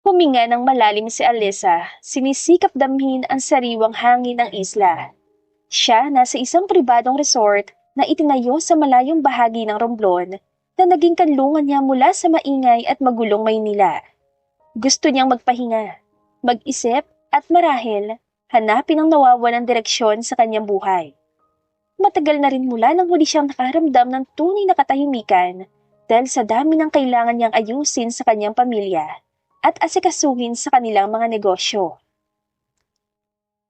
Huminga ng malalim si Alyssa, sinisikap damhin ang sariwang hangin ng isla. Siya nasa isang pribadong resort na itinayo sa malayong bahagi ng Romblon na naging kanlungan niya mula sa maingay at magulong Maynila. Gusto niyang magpahinga, mag-isip at marahil hanapin ang nawawalang direksyon sa kanyang buhay. Matagal na rin mula nang huli siyang nakaramdam ng tunay na katahimikan dahil sa dami ng kailangan niyang ayusin sa kanyang pamilya at asikasuhin sa kanilang mga negosyo.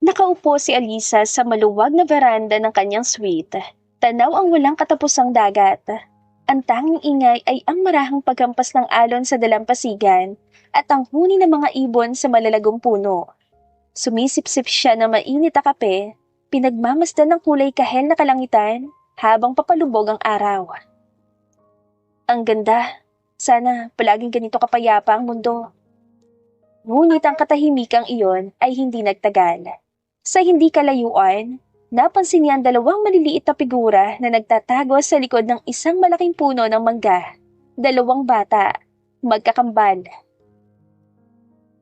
Nakaupo si Alisa sa maluwag na veranda ng kanyang suite. Tanaw ang walang katapusang dagat. Ang tanging ingay ay ang marahang paghampas ng alon sa dalampasigan at ang huni ng mga ibon sa malalagong puno. Sumisipsip siya ng mainit na kape, pinagmamasdan ng kulay kahel na kalangitan habang papalubog ang araw. Ang ganda. Sana palaging ganito kapayapa ang mundo. Ngunit ang katahimikang iyon ay hindi nagtagal. Sa hindi kalayuan, napansin niya ang dalawang maliliit na figura na nagtatago sa likod ng isang malaking puno ng mangga. Dalawang bata, magkakambal.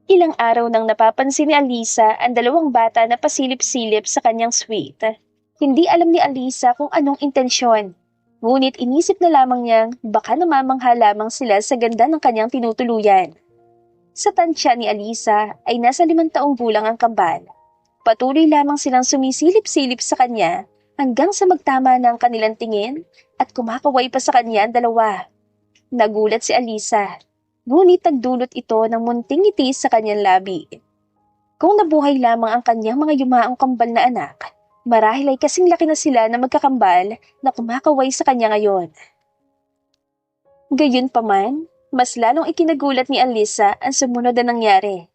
Ilang araw nang napapansin ni Alisa ang dalawang bata na pasilip-silip sa kanyang suite. Hindi alam ni Alisa kung anong intensyon. Ngunit inisip na lamang niyang baka namamangha lamang sila sa ganda ng kanyang tinutuluyan. Sa tansya ni Alisa ay nasa 5 taong gulang ang kambal. Patuloy lamang silang sumisilip-silip sa kanya hanggang sa magtama na ang kanilang tingin at kumakaway pa sa kanya ang dalawa. Nagulat si Alisa, ngunit nagdulot ito ng munting ngiti sa kanyang labi. Kung nabuhay lamang ang kanyang mga yumaong kambal na anak, marahil ay kasing laki na sila na magkakambal na kumakaway sa kanya ngayon. Gayunpaman, mas lalong ikinagulat ni Alisa ang sumunod na nangyari.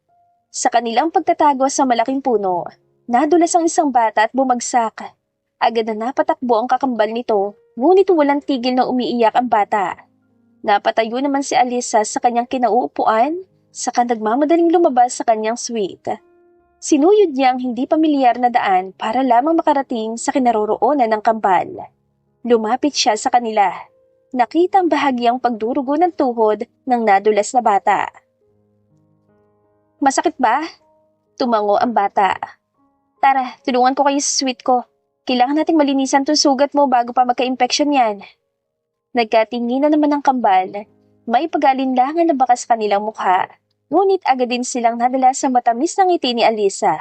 Sa kanilang pagtatago sa malaking puno, nadulas ang isang bata at bumagsak. Agad na napatakbo ang kakambal nito, ngunit walang tigil na umiiyak ang bata. Napatayo naman si Alisa sa kanyang kinauupuan, saka nagmamadaling lumabas sa kanyang suite. Sinuyod niya ang hindi pamilyar na daan para lamang makarating sa kinaroroonan ng kambal. Lumapit siya sa kanila. Nakita ang bahagyang pagdurugo ng tuhod ng nadulas na bata. Masakit ba? Tumango ang bata. Tara, tulungan ko kayo sa suite ko. Kailangan nating malinisan tong sugat mo bago pa magka-infection yan. Nagkatingin na naman ang kambal. May pag-alinlangan na baka sa kanilang mukha. Ngunit agad din silang nadala sa matamis na ngiti ni Alisa.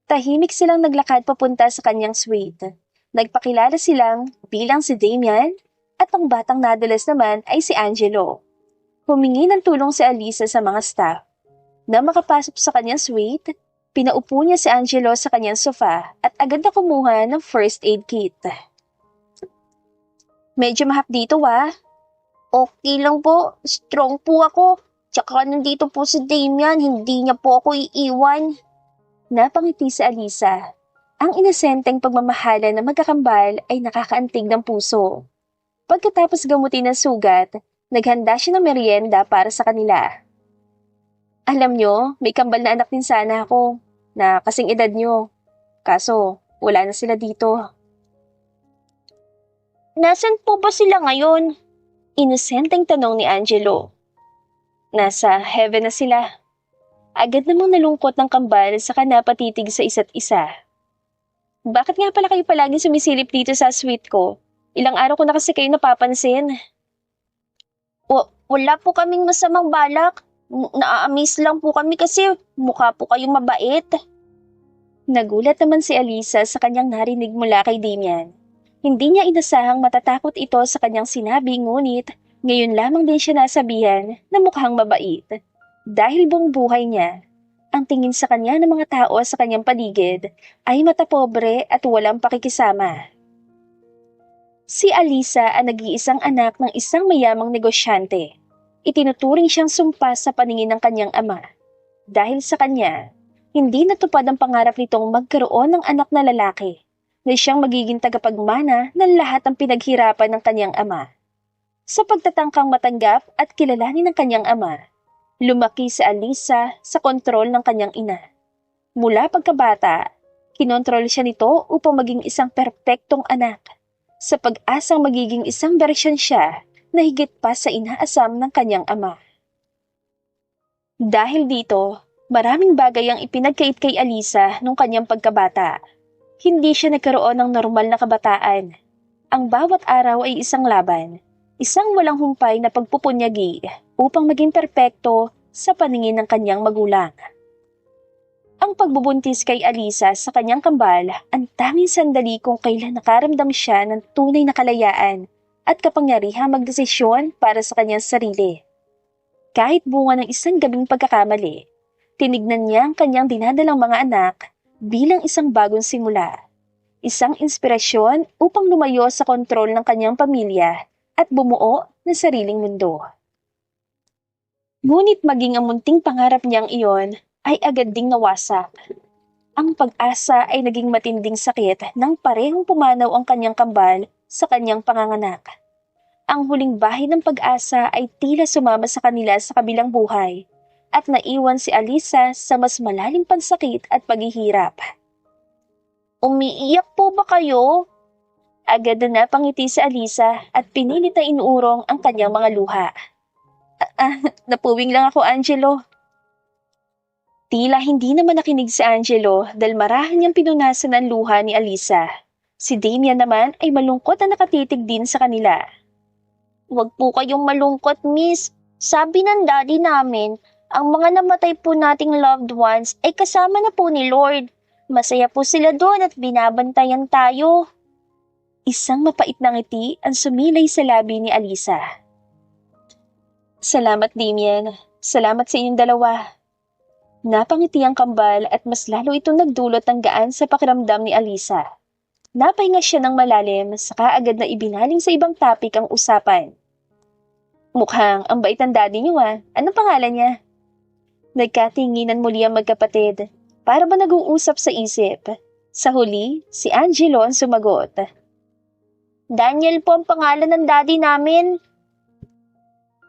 Tahimik silang naglakad papunta sa kanyang suite. Nagpakilala silang bilang si Damian at ang batang nadulas naman ay si Angelo. Humingi ng tulong si Alisa sa mga staff. Na makapasok sa kanyang suite, pinaupo niya si Angelo sa kanyang sofa at agad na kumuha ng first aid kit. Medyo mahap dito Okay lang po, strong po ako. Tsaka nandito po si Damian, hindi niya po ako iiwan. Napangiti si Alisa. Ang inosenteng pagmamahala ng magkakambal ay nakakaantig ng puso. Pagkatapos gamutin ng sugat, naghanda siya ng merienda para sa kanila. Alam nyo, may kambal na anak din sana ako, na kasing edad nyo. Kaso, wala na sila dito. Nasaan po ba sila ngayon? Inosenteng tanong ni Angelo. Nasa heaven na sila. Agad namang nalungkot ng kambal saka napatitig sa isa't isa. Bakit nga pala kayo palaging sumisilip dito sa suite ko? Ilang araw ko na kasi kayo napapansin. Wala po kaming masamang balak. Naa-amaze lang po kami kasi mukha po kayong mabait. Nagulat naman si Alisa sa kanyang narinig mula kay Damian. Hindi niya inasahang matatakot ito sa kanyang sinabi ngunit ngayon lamang din siya nasabihan na mukhang mabait. Dahil buong buhay niya, ang tingin sa kanya ng mga tao sa kanyang paligid ay matapobre at walang pakikisama. Si Alisa ang nag-iisang anak ng isang mayamang negosyante. Itinuturing siyang sumpa sa paningin ng kanyang ama. Dahil sa kanya, hindi natupad ang pangarap nitong magkaroon ng anak na lalaki na siyang magiging tagapagmana ng lahat ng pinaghirapan ng kanyang ama. Sa pagtatangkang matanggap at kilalanin ng kanyang ama, lumaki si Alisa sa kontrol ng kanyang ina. Mula pagkabata, kinontrol siya nito upang maging isang perpektong anak, sa pag-asang magiging isang bersyon siya na higit pa sa inaasam ng kanyang ama. Dahil dito, maraming bagay ang ipinagkait kay Alisa nung kanyang pagkabata. Hindi siya nagkaroon ng normal na kabataan. Ang bawat araw ay isang laban, isang walang humpay na pagpupunyagi upang maging perpekto sa paningin ng kanyang magulang. Ang pagbubuntis kay Alisa sa kanyang kambal ang tanging sandali kung kailan nakaramdam siya ng tunay na kalayaan at kapangyarihang magdesisyon para sa kanyang sarili. Kahit bunga ng isang gabing pagkakamali, tinignan niya ang kanyang dinadalang mga anak bilang isang bagong simula. Isang inspirasyon upang lumayo sa kontrol ng kanyang pamilya at bumuo ng sariling mundo. Ngunit maging ang munting pangarap niyang iyon ay agad ding nawasak. Ang pag-asa ay naging matinding sakit nang parehong pumanaw ang kanyang kambal sa kanyang panganganak. Ang huling bahay ng pag-asa ay tila sumama sa kanila sa kabilang buhay at naiwan si Alisa sa mas malalim pang sakit at paghihirap. Umiiyak po ba kayo? Agad na napangiti si Alisa at pinilit na inuurong ang kanyang mga luha. Napuwing lang ako, Angelo. Tila hindi naman nakinig si Angelo dahil marahan niyang pinunasan ang luha ni Alisa. Si Damian naman ay malungkot na nakatitig din sa kanila. Huwag po kayong malungkot, miss. Sabi ng daddy namin, ang mga namatay po nating loved ones ay kasama na po ni Lord. Masaya po sila doon at binabantayan tayo. Isang mapait na ngiti ang sumilay sa labi ni Alisa. Salamat, Damian. Salamat sa inyong dalawa. Napangiti ang kambal at mas lalo itong nagdulot ng gaan sa pakiramdam ni Alisa. Napahinga siya ng malalim, saka agad na ibinaling sa ibang topic ang usapan. Mukhang ang bait ng daddy niyo ah. Anong pangalan niya? Nagkatinginan muli ang magkapatid. Para ba nag-uusap sa isip? Sa huli, si Angelo ang sumagot. Daniel po ang pangalan ng daddy namin.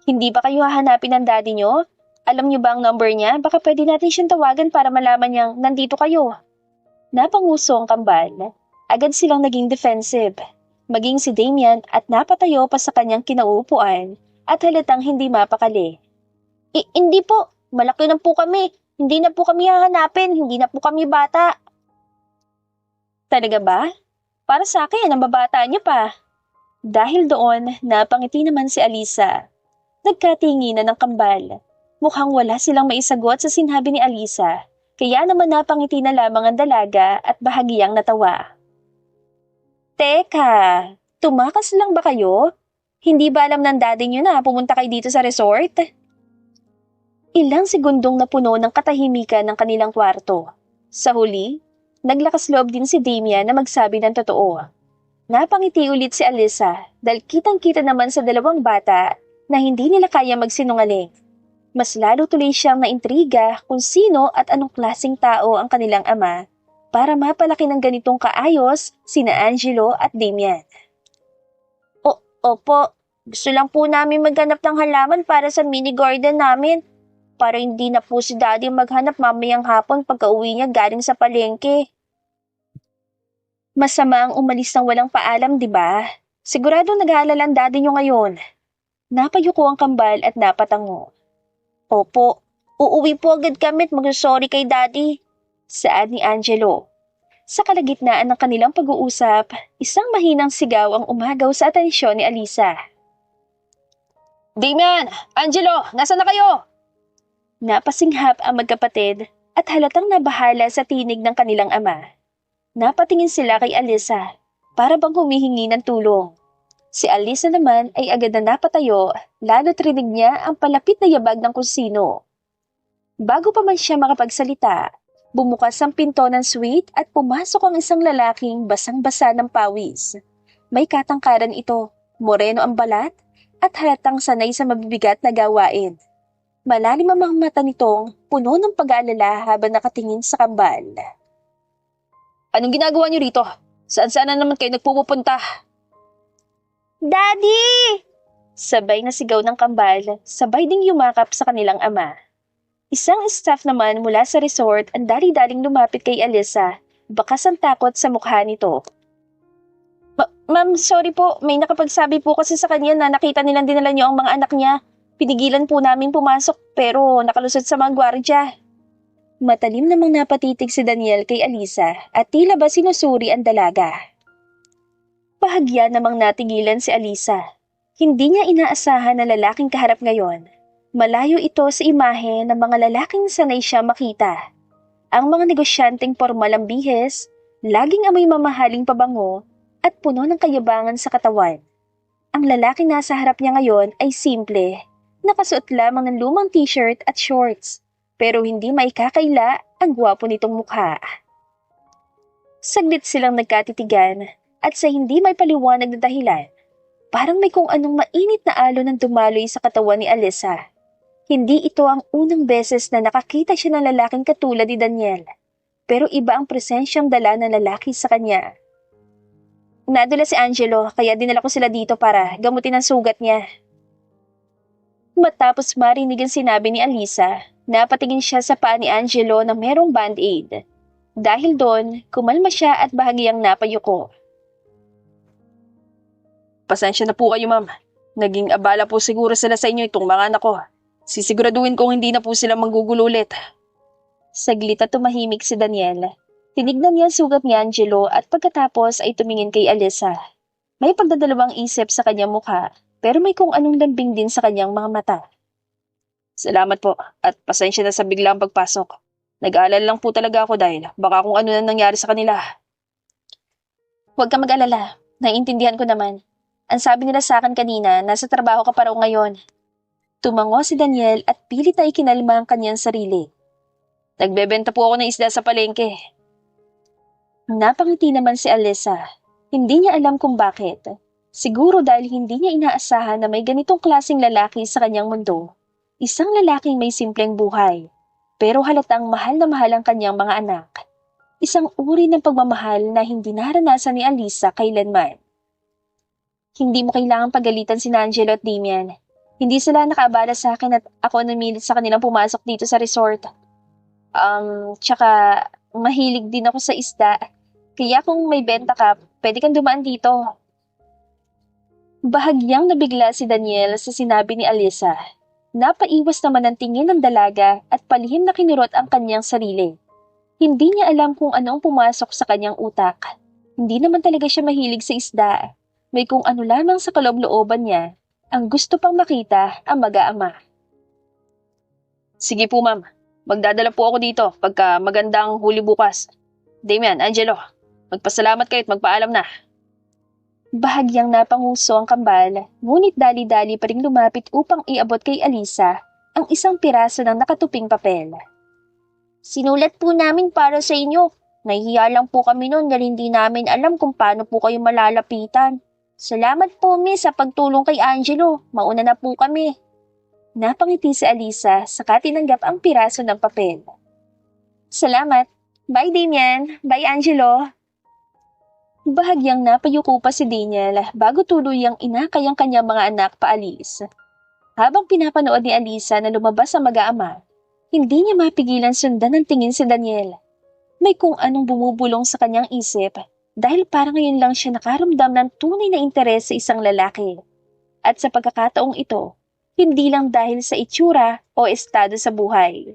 Hindi ba kayo hahanapin ng daddy niyo? Alam niyo ba ang number niya? Baka pwede natin siyang tawagan para malaman niyang nandito kayo. Napanguso ang kambal. Agad silang naging defensive. Maging si Damian at napatayo pa sa kanyang kinauupuan at halatang hindi mapakali. Hindi po. Malaki na po kami. Hindi na po kami hahanapin. Hindi na po kami bata. Talaga ba? Para sa akin, ang babata niyo pa. Dahil doon, napangiti naman si Alisa. Nagkatinginan ng kambal. Mukhang wala silang maisagot sa sinabi ni Alisa. Kaya naman napangiti na lamang ang dalaga at bahagyang natawa. Teka, tumakas lang ba kayo? Hindi ba alam ng daddy niyo na pumunta kayo dito sa resort? Ilang segundong napuno ng katahimikan ng kanilang kwarto. Sa huli, naglakas loob din si Damian na magsabi ng totoo. Napangiti ulit si Alisa dahil kitang-kita naman sa dalawang bata na hindi nila kaya magsinungaling. Mas lalo tuloy siyang naintriga kung sino at anong klaseng tao ang kanilang ama para mapalaki ng ganitong kaayos sina Angelo at Damian. Opo, gusto lang po namin maghanap ng halaman para sa mini garden namin. Para hindi na po si daddy maghanap mamayang hapon pagka-uwi niya galing sa palengke. Masama ang umalis ng walang paalam, di ba? Sigurado nag-aalala ang daddy niyo ngayon. Napayuko ang kambal at napatango. Opo, uuwi po agad kami at mag-sorry kay daddy. Saad ni Angelo. Sa kalagitnaan ng kanilang pag-uusap, isang mahinang sigaw ang umagaw sa atensyon ni Alisa. Damian! Angelo! Nasaan na kayo? Napasinghap ang magkapatid at halatang nabahala sa tinig ng kanilang ama. Napatingin sila kay Alisa para bang humihingi ng tulong. Si Alisa naman ay agad na napatayo lalo't rinig niya ang palapit na yabag ng kung sino. Bago pa man siya makapagsalita, bumukas ang pinto ng suite at pumasok ang isang lalaking basang-basa ng pawis. May katangkaran ito, moreno ang balat at halatang sanay sa mabibigat na gawain. Malalim ang mga mata nitong puno ng pag-aalala habang nakatingin sa kambal. Anong ginagawa niyo rito? Saan-saan na naman kayo nagpupunta? Daddy! Sabay na sigaw ng kambal, sabay ding yumakap sa kanilang ama. Isang staff naman mula sa resort ang dali-daling lumapit kay Alisa, bakas ang takot sa mukha nito. Ma'am, sorry po, may nakapagsabi po kasi sa kanya na nakita nilang dinala niyo ang mga anak niya. Pinigilan po namin pumasok pero nakalusot sa mga gwardya. Matalim namang napatitig si Daniel kay Alisa at tila ba sinusuri ang dalaga. Bahagya namang natigilan si Alisa. Hindi niya inaasahan na lalaking kaharap ngayon. Malayo ito sa imahe ng mga lalaking sanay siya makita. Ang mga negosyanteng formal ang bihis, laging amoy mamahaling pabango at puno ng kayabangan sa katawan. Ang lalaking nasa harap niya ngayon ay simple, nakasuot lamang ng lumang t-shirt at shorts, pero hindi maikakaila ang gwapo nitong mukha. Saglit silang nagkatitigan at sa hindi may paliwanag na dahilan, parang may kung anong mainit na alon ang dumaloy sa katawan ni Alisa. Hindi ito ang unang beses na nakakita siya ng lalaking katulad ni Daniel, pero iba ang presensyang dala ng lalaki sa kanya. Nadula si Angelo kaya dinala ko sila dito para gamutin ang sugat niya. Matapos marinig ang sinabi ni Alisa, napatingin siya sa paa ni Angelo na merong band-aid. Dahil doon, kumalma siya at bahagyang napayuko. Pasensya na po kayo, ma'am. Naging abala po siguro sila sa inyo itong mga anak ko. Sisiguraduhin kong hindi na po sila manggugulo ulit. Saglit at tumahimik si Daniel. Tinignan niya ang sugat ni Angelo at pagkatapos ay tumingin kay Alisa. May pagdadalawang isip sa kanyang mukha, pero may kung anong lambing din sa kanyang mga mata. Salamat po at pasensya na sa biglang pagpasok. Nag-aalala lang po talaga ako dahil baka kung ano na nangyari sa kanila. Huwag ka mag-alala. Naiintindihan ko naman. Ang sabi nila sa akin kanina, nasa trabaho ka pa raw ngayon. Tumango si Daniel at pilit na ikinalma ang kanyang sarili. Nagbebenta po ako ng isda sa palengke. Napangiti naman si Alisa. Hindi niya alam kung bakit. Siguro dahil hindi niya inaasahan na may ganitong klaseng lalaki sa kanyang mundo. Isang lalaking may simpleng buhay. Pero halatang mahal na mahal ang kanyang mga anak. Isang uri ng pagmamahal na hindi naranasan ni Alisa kailanman. Hindi mo kailangang pagalitan si Angelo at Damian. Hindi sila nakaabala sa akin at ako namilit sa kanilang pumasok dito sa resort. Tsaka mahilig din ako sa isda. Kaya kung may benta ka, pwede kang dumaan dito. Bahagyang nabigla si Daniel sa sinabi ni Alisa. Napaiwas naman ang tingin ng dalaga at palihim na kinurot ang kanyang sarili. Hindi niya alam kung ano ang pumasok sa kanyang utak. Hindi naman talaga siya mahilig sa isda. May kung ano lamang sa kaloob-looban niya, ang gusto pang makita ang mag-aama. Sige po ma'am, magdadala po ako dito pagka magandang huli bukas. Damian, Angelo, magpasalamat kayo at magpaalam na. Bahagyang napanguso ang kambal, ngunit dali-dali pa rin lumapit upang iabot kay Alisa ang isang piraso ng nakatuping papel. Sinulat po namin para sa inyo. Nahihiya lang po kami noon dahil hindi namin alam kung paano po kayo malalapitan. Salamat po, miss, sa pagtulong kay Angelo. Mauna na po kami. Napangiti si Alisa saka tinanggap ang piraso ng papel. Salamat. Bye, Damian. Bye, Angelo. Bahagyang napayuko pa si Daniel bago tuluyang inakay ang kanyang mga anak paalis. Habang pinapanood ni Alisa na lumabas ang mag-aama, hindi niya mapigilan sundan ng tingin si Daniel. May kung anong bumubulong sa kanyang isip dahil parang ngayon lang siya nakaramdam ng tunay na interes sa isang lalaki. At sa pagkakataong ito, hindi lang dahil sa itsura o estado sa buhay.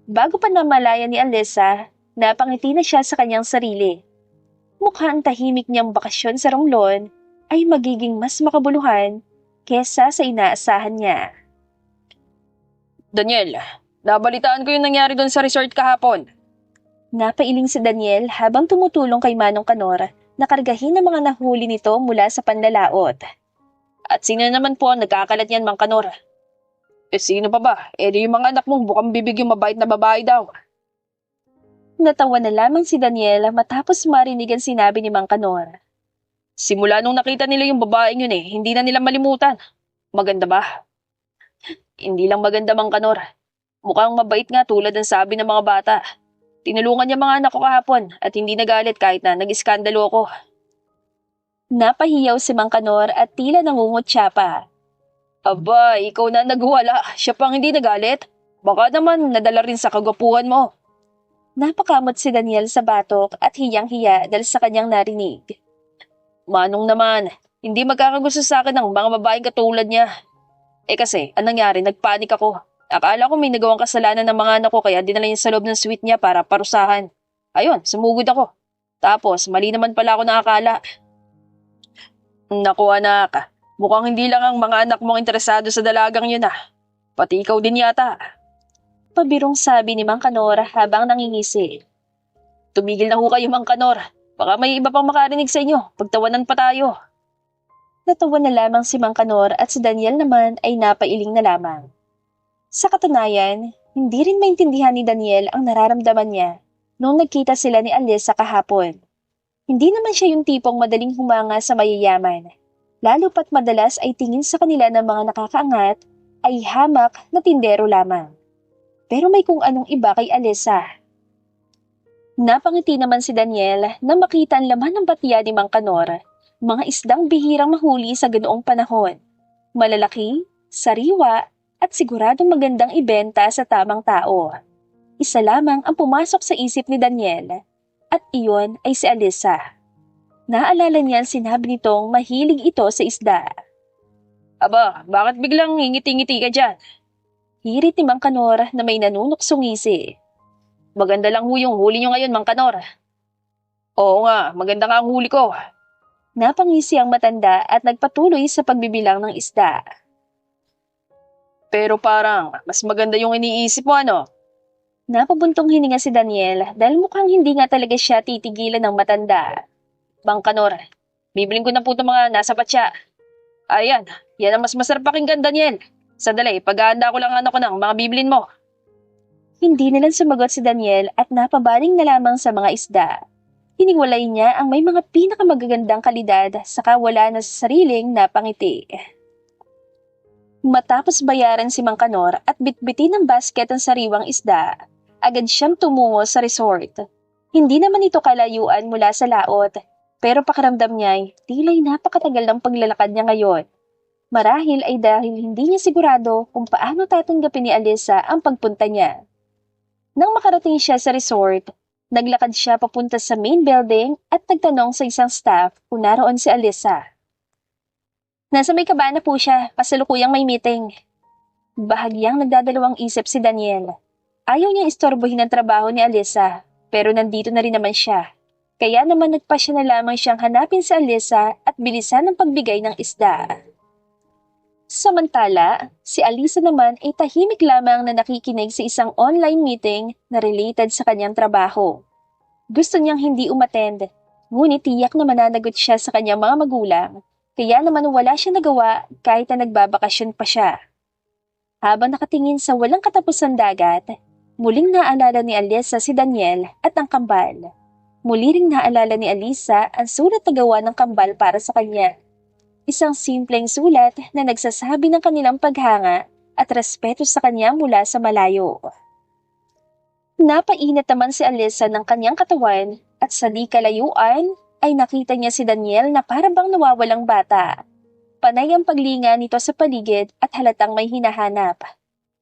Bago pa namalaya ni Alisa, napangiti na siya sa kanyang sarili. Mukha ang tahimik niyang bakasyon sa Romblon ay magiging mas makabuluhan kesa sa inaasahan niya. Daniel, nabalitaan ko yung nangyari doon sa resort kahapon. Napailing si Daniel habang tumutulong kay Manong Kanor na kargahin ang mga nahuli nito mula sa panlalaot. At sino naman po ang nagkakalat niyan, Mang Kanor? Sino pa ba? Di yung mga anak mong bukang bibig yung mabait na babae daw. Natawa na lamang si Daniel matapos marinig ang sinabi ni Mang Kanor. Simula nung nakita nila yung babaeng yun hindi na nila malimutan. Maganda ba? Hindi lang maganda, Mang Kanor. Mukhang mabait nga tulad ng sabi ng mga bata. Tinulungan niya mga anak ko kahapon at hindi nagalit kahit na nag-iskandalo ako. Napahiyaw si Mang Kanor at tila nangungutya pa. Aba, ikaw na nagwala. Siya pang hindi nagalit. Baka naman nadala rin sa kagwapuhan mo. Napakamot si Daniel sa batok at hiyang-hiya dahil sa kanyang narinig. Manong naman, hindi magkakagusto sa akin ng mga babaeng katulad niya. Kasi, anong nangyari? Nagpanik ako. Akala ko may nagawang kasalanan ng mga anak ko kaya dinala niya sa loob ng suite niya para parusahan. Ayun, sumugod ako. Tapos, mali naman pala ako nakakala. Naku anak, mukhang hindi lang ang mga anak mong interesado sa dalagang yun ah. Pati ikaw din yata. Pabirong sabi ni Mang Kanor habang nangingisi. Tumigil na ho kayo Mang Kanor. Baka may iba pang makarinig sa inyo. Pagtawanan pa tayo. Natawa na lamang si Mang Kanor at si Daniel naman ay napailing na lamang. Sa katunayan, hindi rin maintindihan ni Daniel ang nararamdaman niya noong nagkita sila ni Alyssa kahapon. Hindi naman siya yung tipong madaling humanga sa mayayaman. Lalo pat madalas ay tingin sa kanila ng mga nakakaangat ay hamak na tindero lamang. Pero may kung anong iba kay Alyssa. Napangiti naman si Daniel na makita ang laman ng batya ni Mang Kanor, mga isdang bihirang mahuli sa ganoong panahon. Malalaki, sariwa, at siguradong magandang ibenta sa tamang tao. Isa lamang ang pumasok sa isip ni Daniel, at iyon ay si Alyssa. Naalala niya ang sinabi nitong mahilig ito sa isda. Aba, bakit biglang ngingiti-ngiti ka dyan? Hirit ni Mang Kanor na may nanunuksong ngisi. Maganda lang ho yung huli nyo ngayon, Mang Kanor. Oo nga, maganda nga ang huli ko. Napangisi ang matanda at nagpatuloy sa pagbibilang ng isda. Pero parang, mas maganda yung iniisip mo ano? Napabuntong hininga si Daniel dahil mukhang hindi nga talaga siya titigilan ng matanda. Mang Kanor, bibiling ko na po itong mga nasa batya. Ayan, yan ang mas masarap pakinggan, Daniel. Sandali, paghahanda ko lang ano ko ng mga bibilin mo. Hindi nilang sumagot si Daniel at napabaling na lamang sa mga isda. Hiniwalay niya ang may mga pinakamagagandang kalidad saka wala na sa sariling napangiti. Matapos bayaran si Mang Kanor at bitbitin ng basket ang sariwang isda, agad siyang tumungo sa resort. Hindi naman ito kalayuan mula sa laot, pero pakiramdam niya'y tila'y napakatagal ng paglalakad niya ngayon. Marahil ay dahil hindi niya sigurado kung paano tatanggapin ni Alyssa ang pagpunta niya. Nang makarating siya sa resort, naglakad siya papunta sa main building at nagtanong sa isang staff kung naroon si Alyssa. Nasa may kabana po siya, kasalukuyang may meeting. Bahagyang nagdadalawang isip si Daniel. Ayaw niyang istorbohin ang trabaho ni Alyssa, pero nandito na rin naman siya. Kaya naman nagpasya na lamang siyang hanapin si Alyssa at bilisan ang pagbigay ng isda. Samantala, si Alyssa naman ay tahimik lamang na nakikinig sa isang online meeting na related sa kanyang trabaho. Gusto niyang hindi umattend, ngunit tiyak na mananagot siya sa kanyang mga magulang, kaya naman wala siya nagawa kahit na nagbabakasyon pa siya. Habang nakatingin sa walang katapusang dagat, muling naalala ni Alyssa si Daniel at ang kambal. Muli ring naalala ni Alyssa ang sulat na gawa ng kambal para sa kanya. Isang simpleng sulat na nagsasabi ng kanilang paghanga at respeto sa kanya mula sa malayo. Napainit naman si Alyssa ng kanyang katawan at sa di kalayuan ay nakita niya si Daniel na parabang nawawalang bata. Panay ang paglinga nito sa paligid at halatang may hinahanap.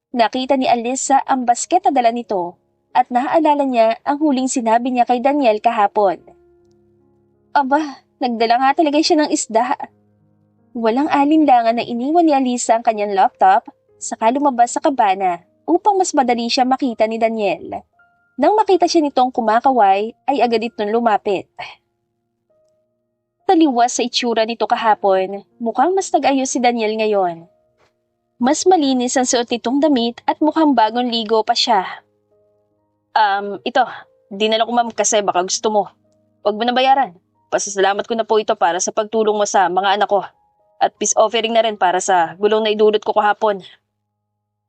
Nakita ni Alyssa ang basket na dala nito at naaalala niya ang huling sinabi niya kay Daniel kahapon. Aba, nagdala nga talaga siya ng isda. Walang alinlangan na iniwan ni Alyssa ang kanyang laptop saka lumabas sa kabana upang mas madali siya makita ni Daniel. Nang makita siya nitong kumakaway ay agad itong lumapit. Taliwas sa itsura nito kahapon, mukhang mas nag-ayos si Daniel ngayon. Mas malinis ang suot nitong damit at mukhang bagong ligo pa siya. Ito, dinala ko ma'am kasi baka gusto mo. Huwag mo na bayaran. Pasasalamat ko na po ito para sa pagtulong mo sa mga anak ko. At peace offering na rin para sa gulong na idulot ko kahapon.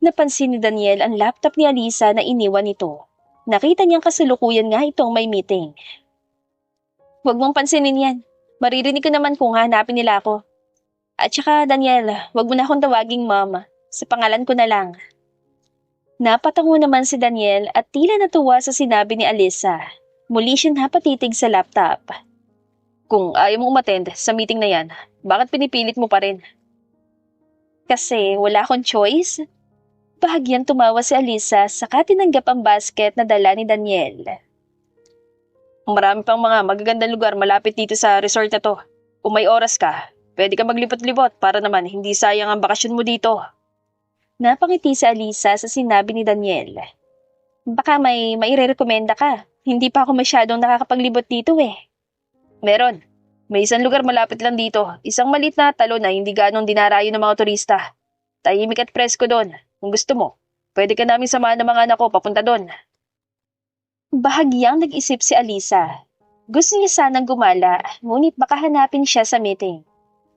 Napansin ni Daniel ang laptop ni Alyssa na iniwan nito. Nakita niyang kasalukuyan nga itong may meeting. Huwag mong pansinin yan. Maririnig ko naman kung hanapin nila ako. At saka Daniel, huwag mo na akong tawaging mama. Sa pangalan ko na lang. Napatango naman si Daniel at tila natuwa sa sinabi ni Alyssa. Muli siyang napatitig sa laptop. Kung ayaw mo umattend sa meeting na yan, bakit pinipilit mo pa rin? Kasi wala akong choice. Bahagyang tumawa si Alyssa saka tinanggap ang basket na dala ni Daniel. Marami pang mga magagandang lugar malapit dito sa resort na to. Kung may oras ka, pwede ka maglipot-libot para naman hindi sayang ang bakasyon mo dito. Napangiti si Alisa sa sinabi ni Daniel. Baka may mairerekomenda ka. Hindi pa ako masyadong nakakapaglibot dito eh. Meron. May isang lugar malapit lang dito. Isang maliit na talo na hindi ganong dinarayo ng mga turista. Tahimik at presko doon. Kung gusto mo, pwede ka namin samahan ng mga anak ko papunta doon. Bahagyang nag-isip si Alisa. Gusto niya sanang gumala, ngunit baka hanapin siya sa meeting.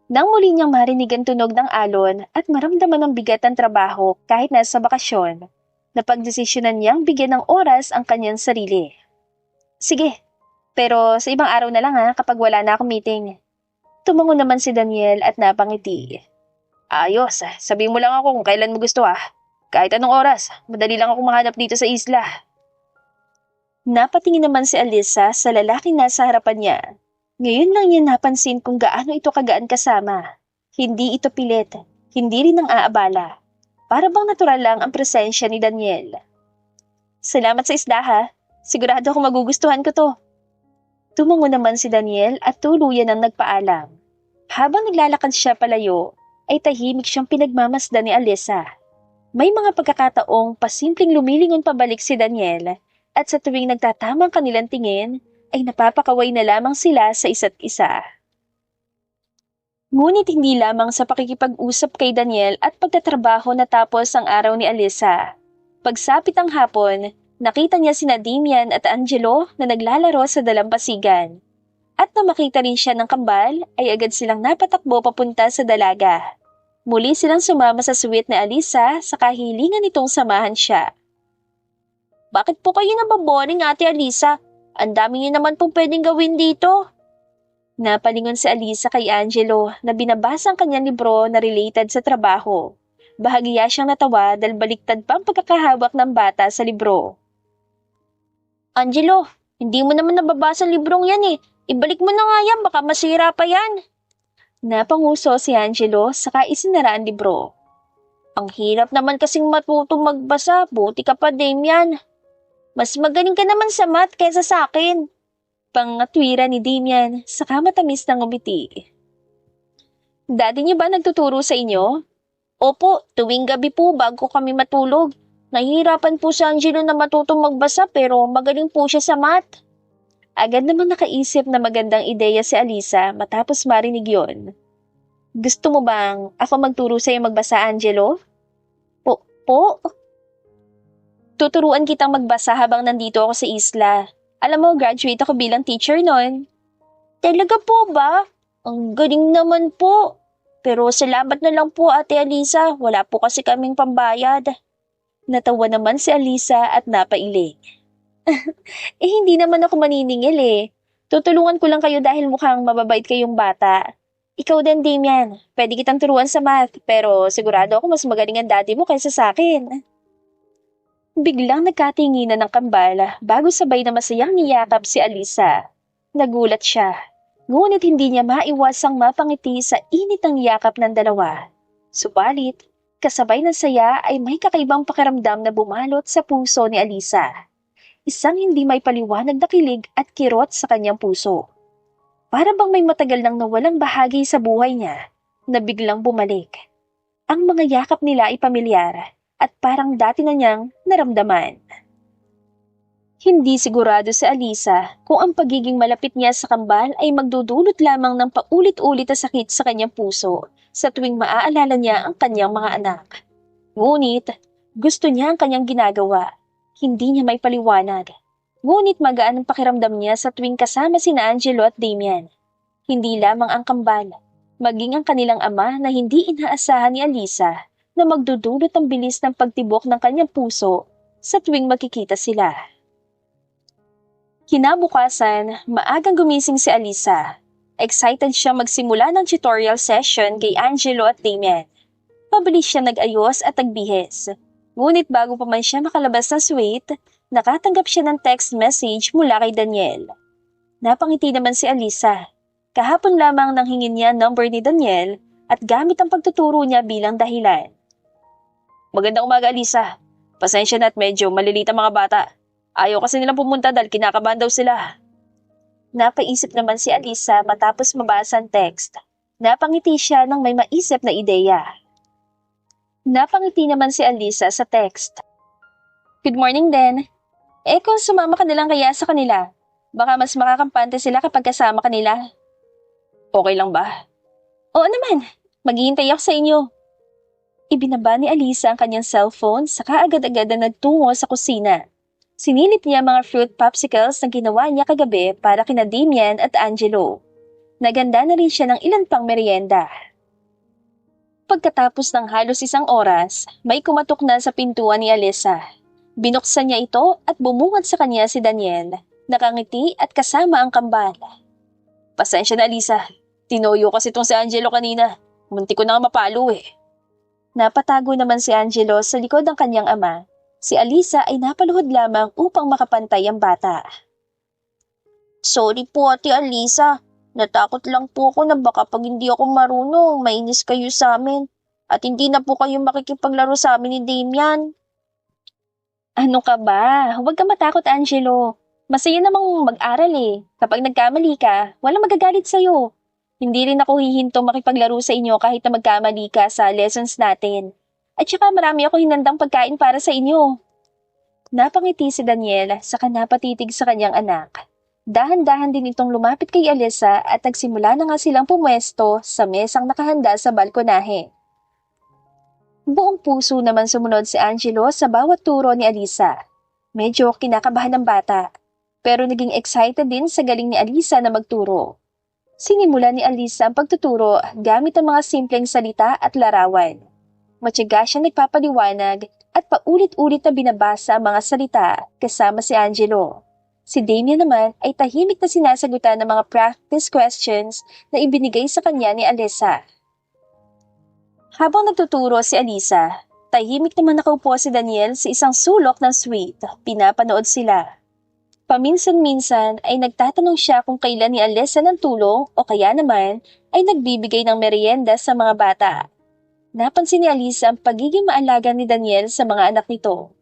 Nang muli niyang marinig ang tunog ng alon at maramdaman ang bigat ng trabaho kahit nasa bakasyon, napagdesisyonan niyang bigyan ng oras ang kanyang sarili. Sige, pero sa ibang araw na lang kapag wala na akong meeting. Tumango naman si Daniel at napangiti. Ayos, sabihin mo lang ako kung kailan mo gusto Kahit anong oras, madali lang akong mahanap dito sa isla. Napatingin naman si Alisa sa lalaking nasa harapan niya. Ngayon lang niya napansin kung gaano ito kagaan kasama. Hindi ito pilit, hindi rin ang aabala. Para bang natural lang ang presensya ni Daniel. Salamat sa isda sigurado akong magugustuhan ko to. Tumango naman si Daniel at tuluyan ang nagpaalam. Habang naglalakad siya palayo, ay tahimik siyang pinagmamasdan ni Alisa. May mga pagkakataong pasimpleng lumilingon pabalik si Daniel at sa tuwing nagtatamang kanilang tingin, ay napapakaway na lamang sila sa isa't isa. Ngunit hindi lamang sa pakikipag-usap kay Daniel at pagtatrabaho natapos ang araw ni Alisa. Pagsapit ang hapon, nakita niya sina Damian at Angelo na naglalaro sa dalampasigan. At na makita rin siya ng kambal, ay agad silang napatakbo papunta sa dalaga. Muli silang sumama sa suite ni Alisa sa kahilingan nitong samahan siya. Bakit po kayo nababoring, Ate Alisa? Ang dami niyo naman pong pwedeng gawin dito. Napalingon si Alisa kay Angelo na binabasa ang kanyang libro na related sa trabaho. Bahagya siyang natawa dahil baliktad pa ang pagkakahawak ng bata sa libro. Angelo, hindi mo naman nababasa ang librong yan eh. Ibalik mo na nga yan, baka masira pa yan. Napanguso si Angelo saka isinara ang libro. Ang hirap naman kasing matutong magbasa, buti ka pa Damian. Mas magaling ka naman sa math kaysa sa akin. Pangatwira ni Damian, saka matamis na ngumiti. Daddy niyo ba nagtuturo sa inyo? Opo, tuwing gabi po bago kami matulog. Nahihirapan po si Angelo na matutong magbasa pero magaling po siya sa math. Agad naman nakaisip na magandang ideya si Alisa matapos marinig yon. Gusto mo bang ako magturo sa iyo magbasa, Angelo? Po? Tuturuan kitang magbasa habang nandito ako sa isla. Alam mo, graduate ako bilang teacher noon. Talaga po ba? Ang galing naman po. Pero salamat na lang po, Ate Alisa. Wala po kasi kaming pambayad. Natawa naman si Alisa at napailing. Hindi naman ako maniningil eh. Tutulungan ko lang kayo dahil mukhang mababait kayong bata. Ikaw din, Damian. Pwede kitang turuan sa math, pero sigurado ako mas magaling ang daddy mo kaysa sa akin. Biglang nagkatinginan ng kambal bago sabay na masayang niyakap si Alisa. Nagulat siya, ngunit hindi niya maiwasang mapangiti sa init ng yakap ng dalawa. Subalit, kasabay ng saya ay may kakaibang pakiramdam na bumalot sa puso ni Alisa. Isang hindi may paliwanag na kilig at kirot sa kanyang puso. Para bang may matagal nang nawalang bahagi sa buhay niya na biglang bumalik. Ang mga yakap nila ay pamilyar at parang dati na niyang naramdaman. Hindi sigurado si Alisa kung ang pagiging malapit niya sa kambal ay magdudulot lamang ng paulit-ulit na sakit sa kanyang puso sa tuwing maaalala niya ang kanyang mga anak. Ngunit, gusto niya ang kanyang ginagawa. Hindi niya may paliwanag. Ngunit magaan ang pakiramdam niya sa tuwing kasama sina Angelo at Damian. Hindi lamang ang kambal, maging ang kanilang ama na hindi inaasahan ni Alisa na magdudulot ang bilis ng pagtibok ng kanyang puso sa tuwing magkikita sila. Kinabukasan, maagang gumising si Alisa. Excited siya magsimula ng tutorial session kay Angelo at Damian. Mabilis siya nag-ayos at nagbihis. Ngunit bago pa man siya makalabas ng suite, nakatanggap siya ng text message mula kay Daniel. Napangiti naman si Alisa. Kahapon lamang nang hingin niya ang number ni Daniel at gamit ang pagtuturo niya bilang dahilan. Magandang umaga, Alisa. Pasensya na at medyo malilita mga bata. Ayaw kasi nilang pumunta dahil kinakabahan daw sila. Napaisip naman si Alisa matapos mabasa ang text. Napangiti siya nang may maisip na ideya. Napangiti naman si Alisa sa text. Good morning din. Kung sumama ka na lang kaya sa kanila, baka mas makakampante sila kapag kasama ka nila. Okay lang ba? Oo naman, maghihintay ako sa inyo. Ibinaba ni Alisa ang kanyang cellphone saka agad-agad na nagtungo sa kusina. Sinilip niya ang mga fruit popsicles na ginawa niya kagabi para kina Damian at Angelo. Naganda na rin siya ng ilan pang merienda. Pagkatapos ng halos isang oras, may kumatok na sa pintuan ni Alisa. Binuksan niya ito at bumungad sa kanya si Daniel, nakangiti at kasama ang kambal. Pasensya na, Alisa. Tinoyo kasi itong si Angelo kanina. Munti ko na nga mapalo eh. Napatago naman si Angelo sa likod ng kanyang ama. Si Alisa ay napaluhod lamang upang makapantay ang bata. Sorry po, Ate Alisa. Natakot lang po ako na baka pag hindi ako marunong, mainis kayo sa amin. At hindi na po kayo makikipaglaro sa amin ni Damian. Ano ka ba? Huwag ka matakot, Angelo. Masaya namang mag-aral eh. Kapag nagkamali ka, walang magagalit sa'yo. Hindi rin ako hihintong makipaglaro sa inyo kahit na magkamali ka sa lessons natin. At saka marami ako hinandang pagkain para sa inyo. Napangiti si Daniel saka napatitig sa kanyang anak. Dahan-dahan din itong lumapit kay Alisa at nagsimula na nga silang pumwesto sa mesang nakahanda sa balkonahe. Buong puso naman sumunod si Angelo sa bawat turo ni Alisa. Medyo kinakabahan ng bata, pero naging excited din sa galing ni Alisa na magturo. Sinimula ni Alisa ang pagtuturo gamit ang mga simpleng salita at larawan. Matyaga siya nagpapaliwanag at paulit-ulit na binabasa ang mga salita kasama si Angelo. Si Damian naman ay tahimik na sinasagutan ng mga practice questions na ibinigay sa kanya ni Alisa. Habang nagtuturo si Alisa, tahimik naman nakaupo si Daniel sa isang sulok ng suite. Pinapanood sila. Paminsan-minsan ay nagtatanong siya kung kailan ni Alisa ng tulong o kaya naman ay nagbibigay ng merienda sa mga bata. Napansin ni Alisa ang pagiging maalaga ni Daniel sa mga anak nito.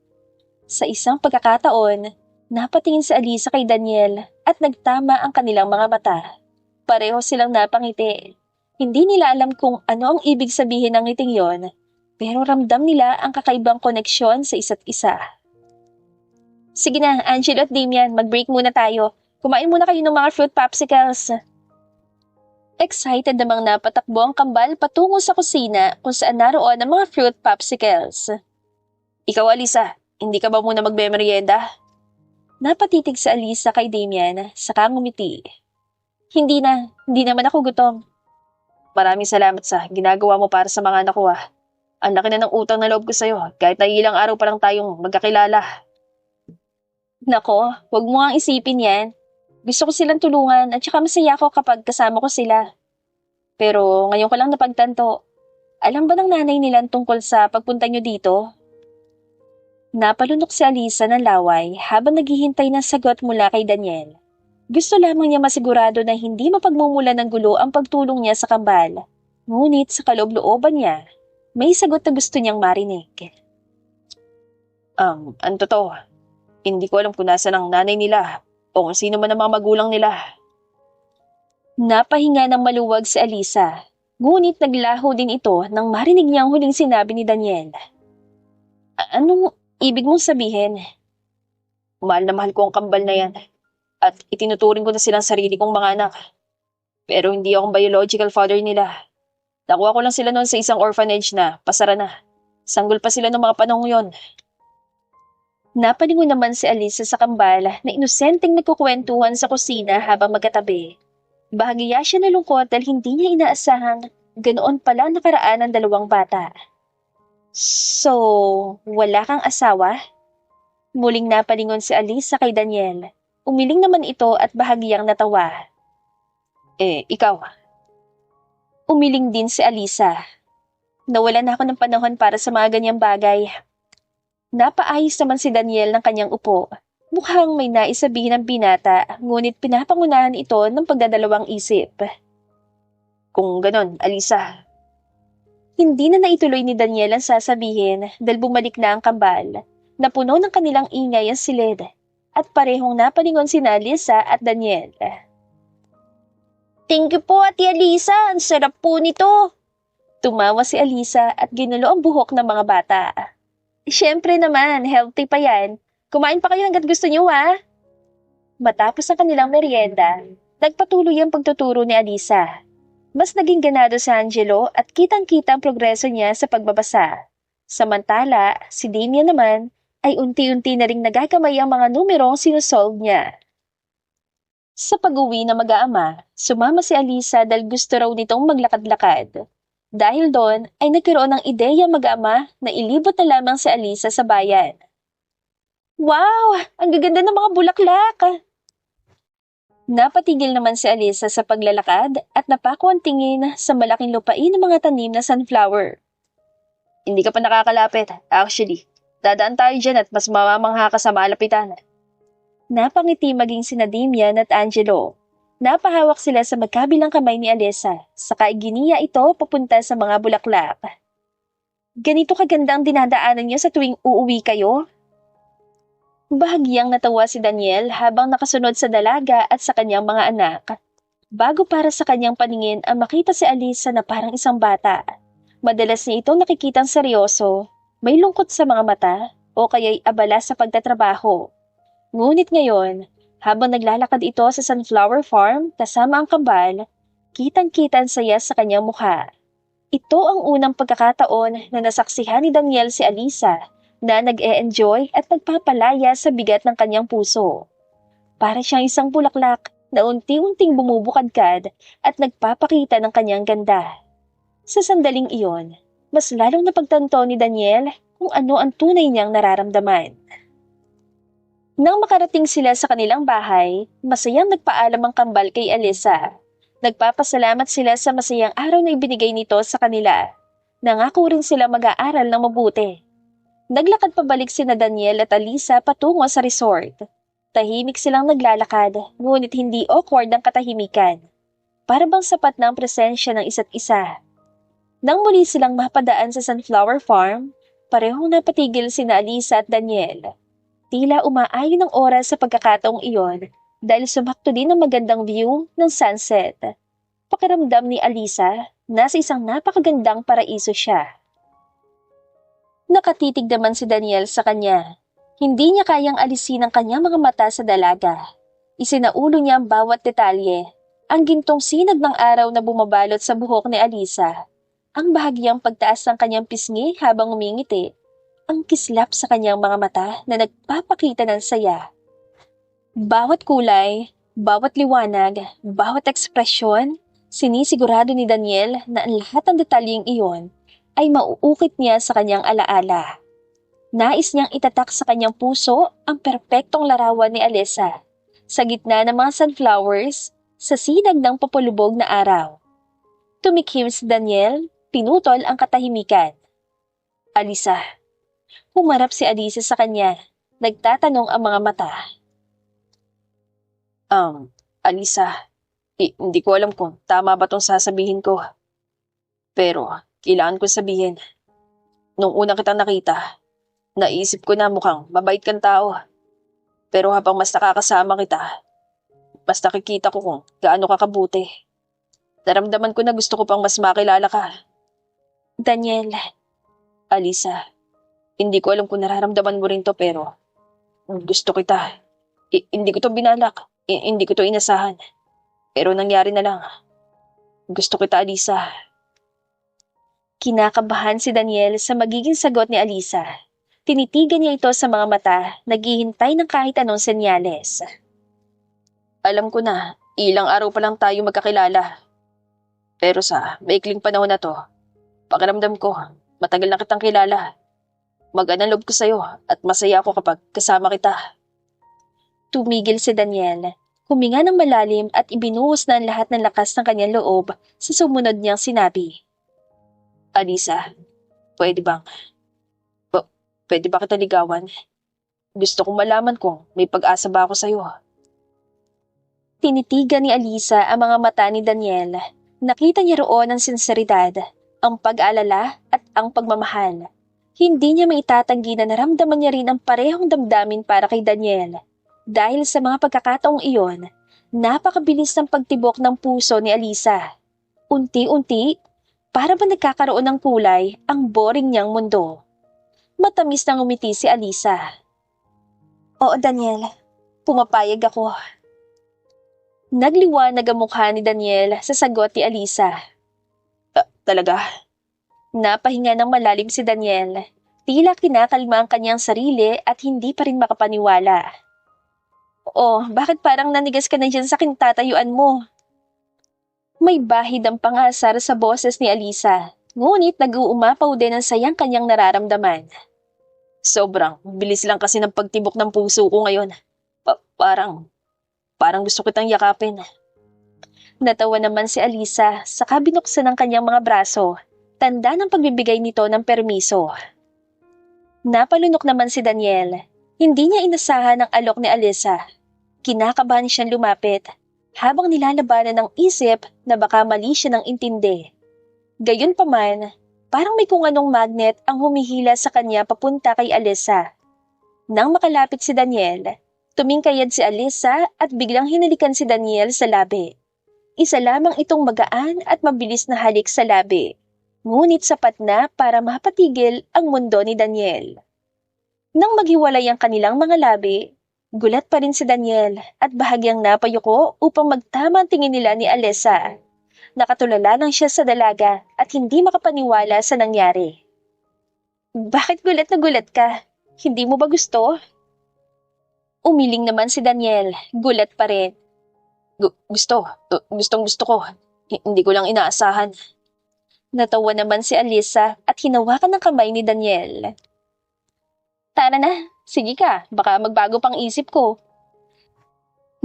Sa isang pagkakataon, napatingin si Alisa kay Daniel at nagtama ang kanilang mga mata. Pareho silang napangiti. Hindi nila alam kung ano ang ibig sabihin ng ngiting yon, pero ramdam nila ang kakaibang koneksyon sa isa't isa. Sige na, Angelo at Damian, mag-break muna tayo. Kumain muna kayo ng mga fruit popsicles. Excited namang napatakbo ang kambal patungo sa kusina kung saan naroon ang mga fruit popsicles. Ikaw, Alisa, hindi ka ba muna magme-merienda? Napatitig sa Alisa kay Damian, saka ngumiti. Hindi naman ako gutom. Maraming salamat sa ginagawa mo para sa mga anak ko ah. Ang laki na ng utang na loob ko sa'yo kahit na ilang araw pa lang tayong magkakilala. Nako, wag mo ang isipin yan. Gusto ko silang tulungan at saka masaya ako kapag kasama ko sila. Pero ngayon ko lang napagtanto, alam ba ng nanay nila tungkol sa pagpunta nyo dito? Napalunok si Alisa ng laway habang naghihintay ng sagot mula kay Daniel. Gusto lamang niya masigurado na hindi mapagmumula ng gulo ang pagtulong niya sa kambal. Ngunit sa kaloob-looban niya, may sagot na gusto niyang marinig. Ang totoo, hindi ko alam kung nasaan ang nanay nila o kung sino man ang mga magulang nila. Napahinga ng maluwag si Alisa, ngunit naglaho din ito nang marinig niya ang huling sinabi ni Daniel. Anong ibig mong sabihin? Mahal na mahal ko ang kambal na yan at itinuturing ko na silang sarili kong mga anak. Pero hindi akong biological father nila. Nakuha ko lang sila noon sa isang orphanage na pasara na. Sanggol pa sila ng mga panahon yon. Napalingon naman si Alisa sa kambal na inosenteng nagkukwentuhan sa kusina habang magkatabi. Bahagiya siya nalungkot dahil hindi niya inaasahang ganoon pala ang nakaraan ng dalawang bata. So, wala kang asawa? Muling napalingon si Alisa kay Daniel. Umiling naman ito at bahagyang natawa. Ikaw? Umiling din si Alisa. Nawala na ako ng panahon para sa mga ganyang bagay. Napaayos naman si Daniel ng kanyang upo. Mukhang may naisabihin ng binata, ngunit pinapangunahan ito ng pagdadalawang isip. Kung ganon, Alisa. Hindi na naituloy ni Daniel ang sasabihin dahil bumalik na ang kambal. Napuno ng kanilang ingay ang silid at parehong napalingon sina Alisa at Daniel. Thank you po, Ate Alisa. Ang sarap po nito. Tumawa si Alisa at ginulo ang buhok ng mga bata. Siyempre naman, healthy pa yan. Kumain pa kayo hanggat gusto niyo, ha? Matapos ang kanilang merienda, nagpatuloy ang pagtuturo ni Alisa. Mas naging ganado si Angelo at kitang-kita ang progreso niya sa pagbabasa. Samantala, si Damian naman ay unti-unti na ring nagagamay ang mga numerong sinusolve niya. Sa pag-uwi na mag-aama, sumama si Alisa dahil gusto raw nitong maglakad-lakad. Dahil doon ay nagkaroon ng ideya mag-ama na ilibot na lamang si Alisa sa bayan. Wow! Ang gaganda ng mga bulaklak! Napatigil naman si Alisa sa paglalakad at napako ang tingin sa malaking lupain ng mga tanim na sunflower. Hindi ka pa nakakalapit, actually. Dadaan tayo dyan at mas mamamangha ka sa malapitan. Napangiti maging sina Damian at Angelo. Napahawak sila sa magkabilang kamay ni Alisa, saka iginiya ito papunta sa mga bulaklak. Ganito kaganda ang dinadaanan niyo sa tuwing uuwi kayo? Bahagyang natawa si Daniel habang nakasunod sa dalaga at sa kanyang mga anak. Bago para sa kanyang paningin ang makita si Alisa na parang isang bata. Madalas niya itong nakikitang seryoso, may lungkot sa mga mata o kaya'y abala sa pagtatrabaho. Ngunit ngayon, habang naglalakad ito sa sunflower farm kasama ang kambal, kitang-kita ang saya sa kanyang mukha. Ito ang unang pagkakataon na nasaksihan ni Daniel si Alisa na nag-e-enjoy at nagpapalaya sa bigat ng kanyang puso. Para siyang isang bulaklak na unti-unting bumubukadkad at nagpapakita ng kanyang ganda. Sa sandaling iyon, mas lalong napagtanto ni Daniel kung ano ang tunay niyang nararamdaman. Nang makarating sila sa kanilang bahay, masayang nagpaalam ang kambal kay Alisa. Nagpapasalamat sila sa masayang araw na ibinigay nito sa kanila. Nangako rin sila mag-aaral ng mabuti. Naglakad pabalik sina Daniel at Alisa patungo sa resort. Tahimik silang naglalakad, ngunit hindi awkward ang katahimikan. Para bang sapat na ang presensya ng isa't isa. Nang muli silang mapadaan sa sunflower farm, parehong napatigil sina Alisa at Daniel. Tila umaayon ng oras sa pagkakataong iyon dahil sumakto din ang magandang view ng sunset. Pakiramdam ni Alisa, nasa isang napakagandang paraiso siya. Nakatitig naman si Daniel sa kanya. Hindi niya kayang alisin ang kanyang mga mata sa dalaga. Isinaulo niya ang bawat detalye, ang gintong sinag ng araw na bumabalot sa buhok ni Alisa, ang bahagyang pagtaas ng kanyang pisngi habang umingiti, ang kislap sa kanyang mga mata na nagpapakita ng saya. Bawat kulay, bawat liwanag, bawat ekspresyon, sinisigurado ni Daniel na ang lahat ng detalyeng iyon ay mauukit niya sa kanyang alaala. Nais niyang itatak sa kanyang puso ang perpektong larawan ni Alisa, sa gitna ng mga sunflowers, sa sinag ng papulubog na araw. Tumikhim si Daniel, pinutol ang katahimikan. Alisa. Humarap si Alisa sa kanya. Nagtatanong ang mga mata. Alisa, hindi ko alam kung tama ba tong sasabihin ko. Pero, kailangan ko sabihin. Nung una kitang nakita, naisip ko na mukhang mabait kang tao. Pero habang mas nakakasama kita, mas nakikita ko kung gaano ka kabuti. Naramdaman ko na gusto ko pang mas makilala ka. Daniel. Alisa, hindi ko alam kung nararamdaman mo rin to pero gusto kita. Hindi ko to binalak. Hindi ko to inasahan. Pero nangyari na lang. Gusto kita, Alisa. Kinakabahan si Daniel sa magiging sagot ni Alisa. Tinitigan niya ito sa mga mata, naghihintay ng kahit anong senyales. Alam ko na, ilang araw pa lang tayo magkakilala. Pero sa maikling panahon na to, pakiramdam ko, matagal na kitang kilala. Magaan ang loob ko sa'yo at masaya ako kapag kasama kita. Tumigil si Daniel, huminga ng malalim at ibinuhos na ang lahat ng lakas ng kanyang loob sa sumunod niyang sinabi. Alisa, pwede ba kita ligawan? Gusto kong malaman kung may pag-asa ba ako sa'yo. Tinitigan ni Alisa ang mga mata ni Daniel. Nakita niya roon ang sinseridad, ang pag-aalala at ang pagmamahal. Hindi niya maitatanggi na naramdaman niya rin ang parehong damdamin para kay Daniel. Dahil sa mga pagkakataong iyon, napakabilis ng pagtibok ng puso ni Alisa. Unti-unti, Para ba nagkakaroon ng kulay ang boring niyang mundo? Matamis na ngumiti si Alisa. Oo, Daniel. Pumapayag ako. Nagliwanag ang mukha ni Daniel sa sagot ni Alisa. Talaga? Napahinga ng malalim si Daniel. Tila kinakalma ang kanyang sarili at hindi pa rin makapaniwala. Oh, bakit parang nanigas ka na dyan sa kintatayuan mo? May bahid ang pangasar sa boses ni Alisa, ngunit nag-uumapaw din ang sayang kanyang nararamdaman. Sobrang bilis lang kasi ng pagtibok ng puso ko ngayon. Parang gusto kitang yakapin. Natawa naman si Alisa sa binuksan ng kanyang mga braso, tanda ng pagbibigay nito ng permiso. Napalunok naman si Daniel. Hindi niya inasahan ang alok ni Alisa. Kinakabahan siyang lumapit, habang nilalabanan ng isip na baka mali siya ng intindi. Gayunpaman, parang may kung anong magnet ang humihila sa kanya papunta kay Alisa. Nang makalapit si Daniel, tumingkayad si Alisa at biglang hinalikan si Daniel sa labi. Isa lamang itong magaan at mabilis na halik sa labi, ngunit sapat na para mapatigil ang mundo ni Daniel. Nang maghiwalay ang kanilang mga labi, gulat pa rin si Daniel at bahagyang napayuko upang magtama ang tingin nila ni Alisa. Nakatulala lang siya sa dalaga at hindi makapaniwala sa nangyari. Bakit gulat na gulat ka? Hindi mo ba gusto? Umiling naman si Daniel, gulat pa rin. Gustong gusto ko. Hindi ko lang inaasahan. Natawa naman si Alisa at hinawakan ng kamay ni Daniel. Tara na, sige ka, baka magbago pang isip ko.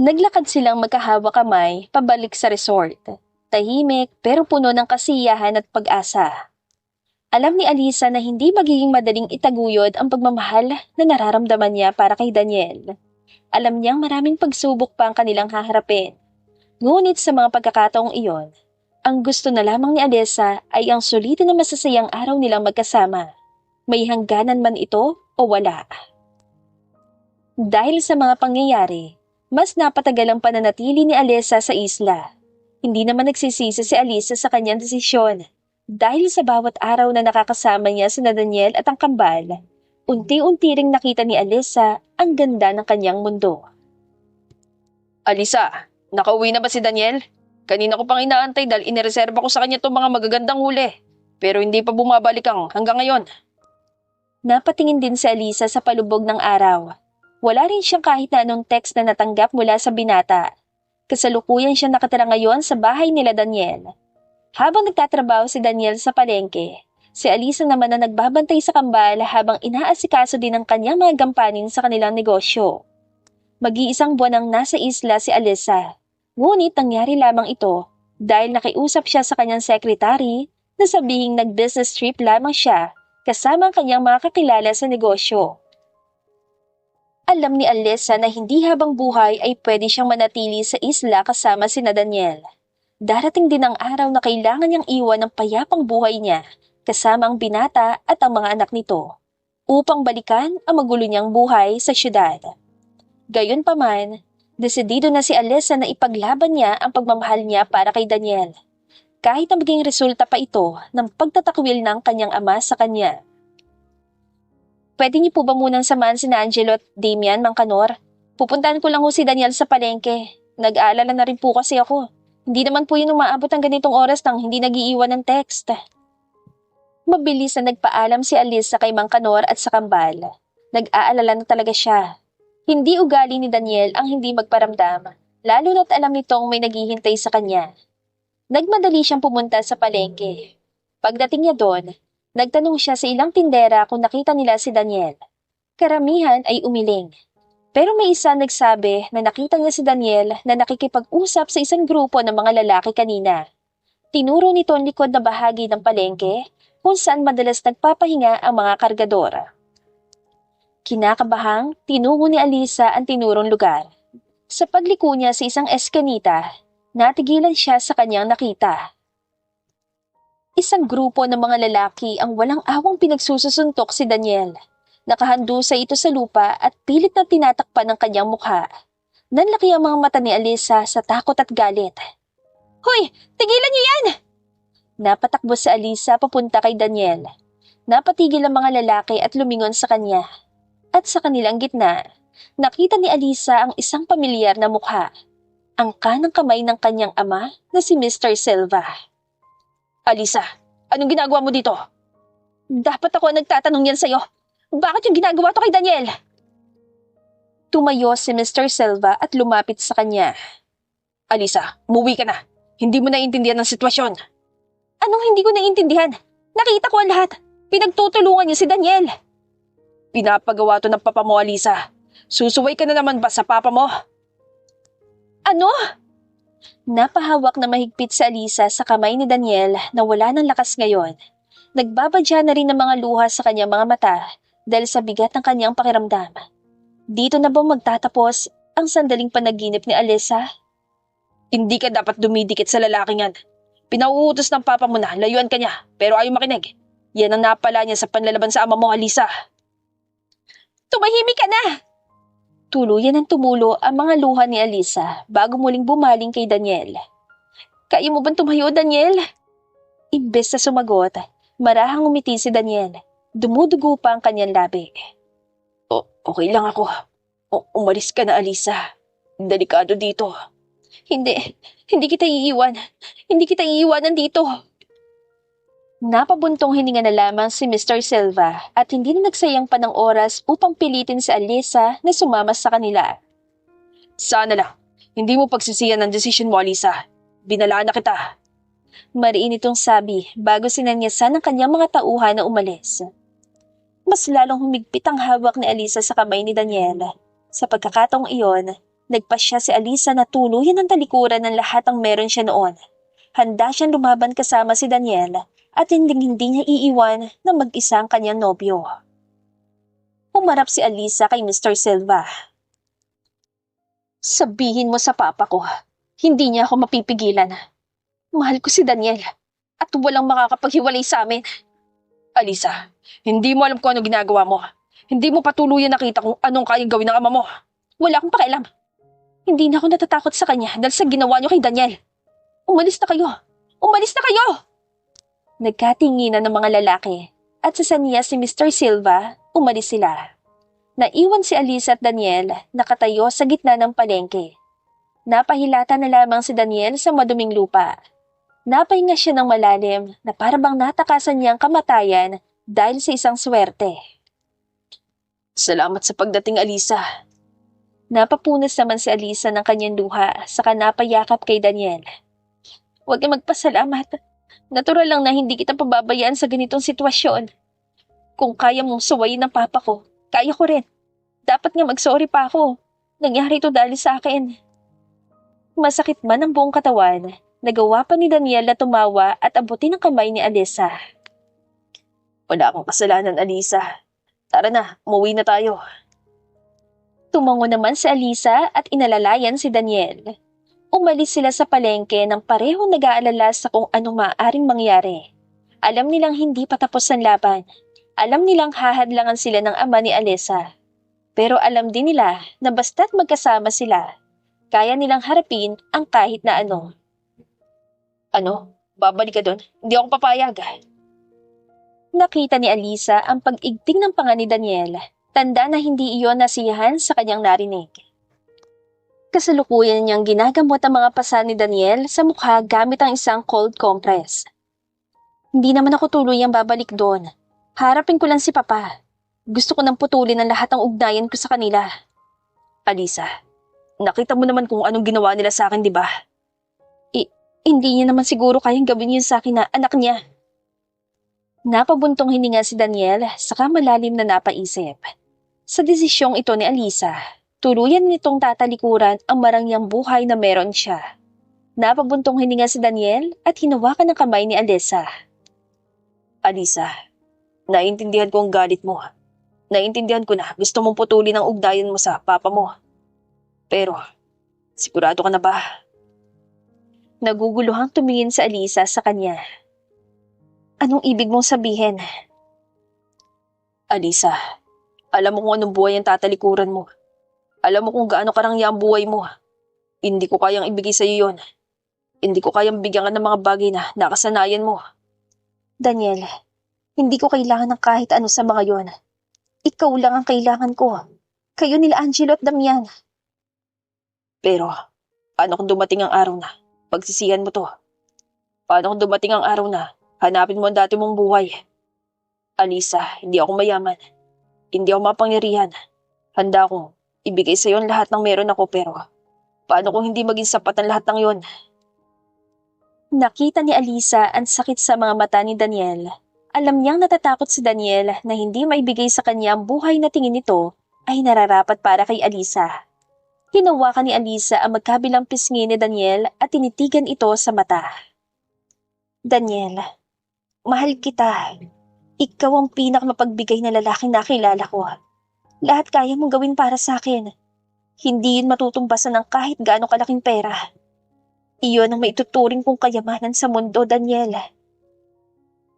Naglakad silang magkahawak kamay pabalik sa resort. Tahimik pero puno ng kasiyahan at pag-asa. Alam ni Alisa na hindi magiging madaling itaguyod ang pagmamahal na nararamdaman niya para kay Daniel. Alam niyang maraming pagsubok pa ang kanilang haharapin. Ngunit sa mga pagkakataong iyon, ang gusto na lamang ni Alisa ay ang sulitin na masasayang araw nilang magkasama. May hangganan man ito o wala. Dahil sa mga pangyayari, mas napatagal ang pananatili ni Alisa sa isla. Hindi naman nagsisisi si Alisa sa kanyang desisyon. Dahil sa bawat araw na nakakasama niya sina Daniel at ang kambal, unti-unti ring nakita ni Alisa ang ganda ng kanyang mundo. Alisa, nakauwi na ba si Daniel? Kanina ko pang inaantay dahil inireserba ko sa kanya itong mga magagandang huli. Pero hindi pa bumabalik hanggang ngayon. Napatingin din si Alisa sa palubog ng araw. Wala rin siyang kahit na anong text na natanggap mula sa binata. Kasalukuyan siya nakatira ngayon sa bahay nila Daniel. Habang nagtatrabaho si Daniel sa palengke, si Alisa naman na nagbabantay sa kambal habang inaasikaso din ang kanyang mga gampanin sa kanilang negosyo. Mag-iisang buwan ang nasa isla si Alisa. Ngunit nangyari lamang ito dahil nakiusap siya sa kanyang sekretary na sabihing nag-business trip lamang siya kasama ang kanyang mga kakilala sa negosyo. Alam ni Alisa na hindi habang buhay ay pwede siyang manatili sa isla kasama sina Daniel. Darating din ang araw na kailangan niyang iwan ang payapang buhay niya kasama ang binata at ang mga anak nito upang balikan ang magulo niyang buhay sa syudad. Gayunpaman, desidido na si Alisa na ipaglaban niya ang pagmamahal niya para kay Daniel. Kahit na maging resulta pa ito ng pagtatakwil ng kanyang ama sa kanya. Pwede niyo po ba munang samahan si Angelo at Damian, Mang Kanor? Pupuntahan ko lang ho si Daniel sa palengke. Nag-aalala na rin po kasi ako. Hindi naman po yun umaabot ang ganitong oras nang hindi nag-iiwan ng text. Mabilis na nagpaalam si Alisa kay Mang Kanor at sa kambal. Nag-aalala na talaga siya. Hindi ugali ni Daniel ang hindi magparamdam, lalo na't alam nitong may naghihintay sa kanya. Nagmadali siyang pumunta sa palengke. Pagdating niya doon, nagtanong siya sa ilang tindera kung nakita nila si Daniel. Karamihan ay umiling. Pero may isa nagsabi na nakita niya si Daniel na nakikipag-usap sa isang grupo ng mga lalaki kanina. Tinuro nito ang likod na bahagi ng palengke kung saan madalas nagpapahinga ang mga kargador. Kinakabahang, tinungo ni Alisa ang tinurong lugar. Sa pagliko niya sa isang eskanita, natigilan siya sa kanyang nakita. Isang grupo ng mga lalaki ang walang awang pinagsususuntok si Daniel. Nakahandusay ito sa lupa at pilit na tinatakpan ng kanyang mukha. Nanlaki ang mga mata ni Alisa sa takot at galit. Hoy! Tigilan niyo yan! Napatakbo si Alisa papunta kay Daniel. Napatigil ang mga lalaki at lumingon sa kanya. At sa kanilang gitna, nakita ni Alisa ang isang pamilyar na mukha. Ang kanang kamay ng kanyang ama na si Mr. Silva. Alisa, anong ginagawa mo dito? Dapat ako ang nagtatanong yan sa'yo. Bakit yung ginagawa to kay Daniel? Tumayo si Mr. Silva at lumapit sa kanya. Alisa, umuwi ka na. Hindi mo naiintindihan ang sitwasyon. Anong hindi ko naiintindihan? Nakita ko ang lahat. Pinagtutulungan niyo si Daniel. Pinapagawa to ng papa mo, Alisa. Susuway ka na naman ba sa papa mo? Ano? Napahawak na mahigpit si Alisa sa kamay ni Daniel na wala ng lakas ngayon. Nagbabadya na rin ng mga luha sa kanyang mga mata dahil sa bigat ng kanyang pakiramdam. Dito na ba magtatapos ang sandaling panaginip ni Alisa? Hindi ka dapat dumidikit sa lalaking yan. Pinauutos ng papa mo na layuan ka niya pero ayaw makinig. Yan ang napala niya sa panlalaban sa ama mo, Alisa. Tumahimik ka na! Tuluyan ang tumulo ang mga luha ni Alisa bago muling bumaling kay Daniel. Kaya mo bang tumayo, Daniel? Imbes na sumagot, marahang umiti si Daniel. Dumudugo pa ang kanyang labi. Okay lang ako. Umalis ka na, Alisa. Delikado dito. Hindi kita iiwan. Hindi kita iiwanan dito. Napabuntong hininga na lamang si Mr. Silva at hindi na nagsayang pa ng oras upang pilitin si Alisa na sumama sa kanila. Sana lang, hindi mo pagsisiyan ang desisyon mo, Alisa. Binalaan na kita. Mariin itong sabi bago sinanyasan ng kanyang mga tauhan na umalis. Mas lalong humigpit ang hawak ni Alisa sa kamay ni Daniel. Sa pagkakataong iyon, nagpasya si Alisa na tuluyan ang talikuran ng lahat ang meron siya noon. Handa siyang lumaban kasama si Daniel at hindi niya iiwan na mag-isa ang kanyang nobyo. Humarap si Alisa kay Mr. Silva. Sabihin mo sa papa ko, hindi niya ako mapipigilan. Mahal ko si Daniel at walang makakapaghiwalay sa amin. Alisa, hindi mo alam kung ano ginagawa mo. Hindi mo patuluyan nakita kung anong kayang gawin ng ama mo. Wala akong pakialam. Hindi na ako natatakot sa kanya dahil sa ginawa niyo kay Daniel. Umalis na kayo! Umalis na kayo! Nagkatinginan ng mga lalaki at sa saniya si Mr. Silva, umalis sila. Naiwan si Alisa at Daniel nakatayo sa gitna ng palengke. Napahilata na lamang si Daniel sa maduming lupa. Napahinga siya ng malalim na parabang natakasan niyang kamatayan dahil sa isang swerte. Salamat sa pagdating, Alisa. Napapunas naman si Alisa ng kanyang luha saka napayakap kay Daniel. Huwag kang magpasalamat. Natural lang na hindi kita pababayaan sa ganitong sitwasyon. Kung kaya mong suwayin ng papa ko, kaya ko rin. Dapat nga mag-sorry pa ako. Nangyari ito dahil sa akin. Masakit man ang buong katawan, nagawa pa ni Daniel na tumawa at abutin ang kamay ni Alisa. Wala akong kasalanan, Alisa. Tara na, umuwi na tayo. Tumango naman si Alisa at inalalayan si Daniel. Umalis sila sa palengke nang parehong nag-aalala sa kung anong maaaring mangyari. Alam nilang hindi patapos ang laban. Alam nilang hahadlangan sila ng ama ni Alisa. Pero alam din nila na basta't magkasama sila, kaya nilang harapin ang kahit na ano. Ano? Babalik ka doon? Hindi ako papayag. Nakita ni Alisa ang pag-igting ng panga ni Daniel. Tanda na hindi iyon nasiyahan sa kanyang narinig. Kasalukuyan niyang ginagamot ang mga pasa ni Daniel sa mukha gamit ang isang cold compress. Hindi naman ako tuluyang babalik doon. Harapin ko lang si Papa. Gusto ko nang putulin ang lahat ng ugnayan ko sa kanila. Alisa, nakita mo naman kung anong ginawa nila sa akin, di ba? Hindi niya naman siguro kayang gawin yun sa akin na anak niya. Napabuntong hininga si Daniel saka malalim na napaisip. Sa desisyong ito ni Alisa, tuluyan nitong tatalikuran ang marangyang buhay na meron siya. Napabuntong hininga si Daniel at hinawakan ng kamay ni Alisa. Alisa, naiintindihan ko ang galit mo. Naiintindihan ko na gusto mong putulin ang ugnayan mo sa papa mo. Pero, sigurado ka na ba? Naguguluhang tumingin si Alisa sa kanya. Anong ibig mong sabihin? Alisa, alam mo kung anong buhay ang tatalikuran mo. Alam mo kung gaano karangya ang buhay mo. Hindi ko kayang ibigay sa iyo yon. Hindi ko kayang bigyan ka ng mga bagay na nakasanayan mo. Daniel, hindi ko kailangan ng kahit ano sa mga yon. Ikaw lang ang kailangan ko. Kayo nila Angelo at Damian. Pero, paano kung dumating ang araw na pagsisihan mo to? Paano kung dumating ang araw na hanapin mo ang dati mong buhay? Alisa, hindi ako mayaman. Hindi ako mapangyarihan. Handa akong ibigay sa iyo ang lahat ng meron ako pero paano kung hindi maging sapat ang lahat ng yon? Nakita ni Alisa ang sakit sa mga mata ni Daniel. Alam niyang natatakot si Daniel na hindi maibigay sa kanya ang buhay na tingin nito ay nararapat para kay Alisa. Hinawakan ni Alisa ang magkabilang pisngi ni Daniel at tinitigan ito sa mata. Daniel, mahal kita. Ikaw ang pinakamapagbigay na lalaking nakilala ko. Lahat kaya mong gawin para sa akin. Hindi yun matutumbasan ng kahit gaano kalaking pera. Iyon ang maituturing kong kayamanan sa mundo, Daniel.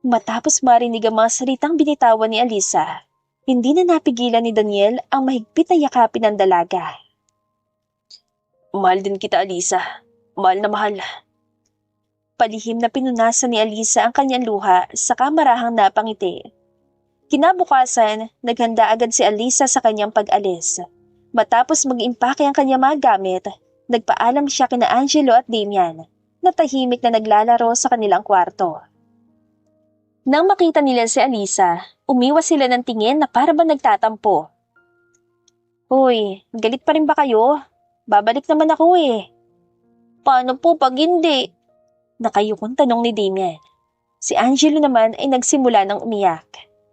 Matapos marinig ang mga salitang binitawan ni Alisa, hindi na napigilan ni Daniel ang mahigpit na yakapin ng dalaga. Mahal din kita, Alisa. Mahal na mahal. Palihim na pinunasan ni Alisa ang kanyang luha sa kamarahang napangiti. Kinabukasan, naghanda agad si Alisa sa kanyang pag-alis. Matapos mag-impake ang kanyang mga gamit, nagpaalam siya kina Angelo at Damian na tahimik na naglalaro sa kanilang kwarto. Nang makita nila si Alisa, umiwas sila ng tingin na para ba nagtatampo. Hoy, galit pa rin ba kayo? Babalik naman ako eh. Paano po pag hindi? Nakayukong tanong ni Damian. Si Angelo naman ay nagsimula ng umiyak.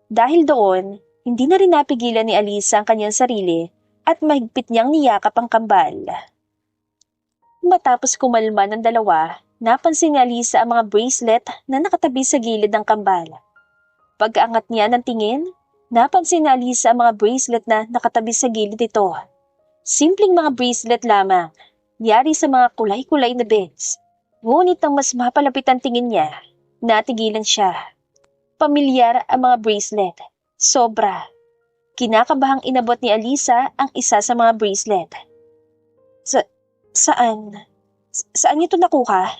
Dahil doon, hindi na rin napigilan ni Alisa ang kanyang sarili at mahigpit niyang niyakap ang kambal. Matapos kumalma ng dalawa, napansin ni Alisa ang mga bracelet na nakatabi sa gilid ng kambal. Pag-aangat niya ng tingin, napansin ni Alisa ang mga bracelet na nakatabi sa gilid ito. Simpleng mga bracelet lamang, yari sa mga kulay-kulay na beads. Ngunit ang mas mapalapit ang tingin niya, natigilan siya. Pamilyar ang mga bracelet. Sobra. Kinakabahang inabot ni Alisa ang isa sa mga bracelet. Saan? Saan ito nakuha?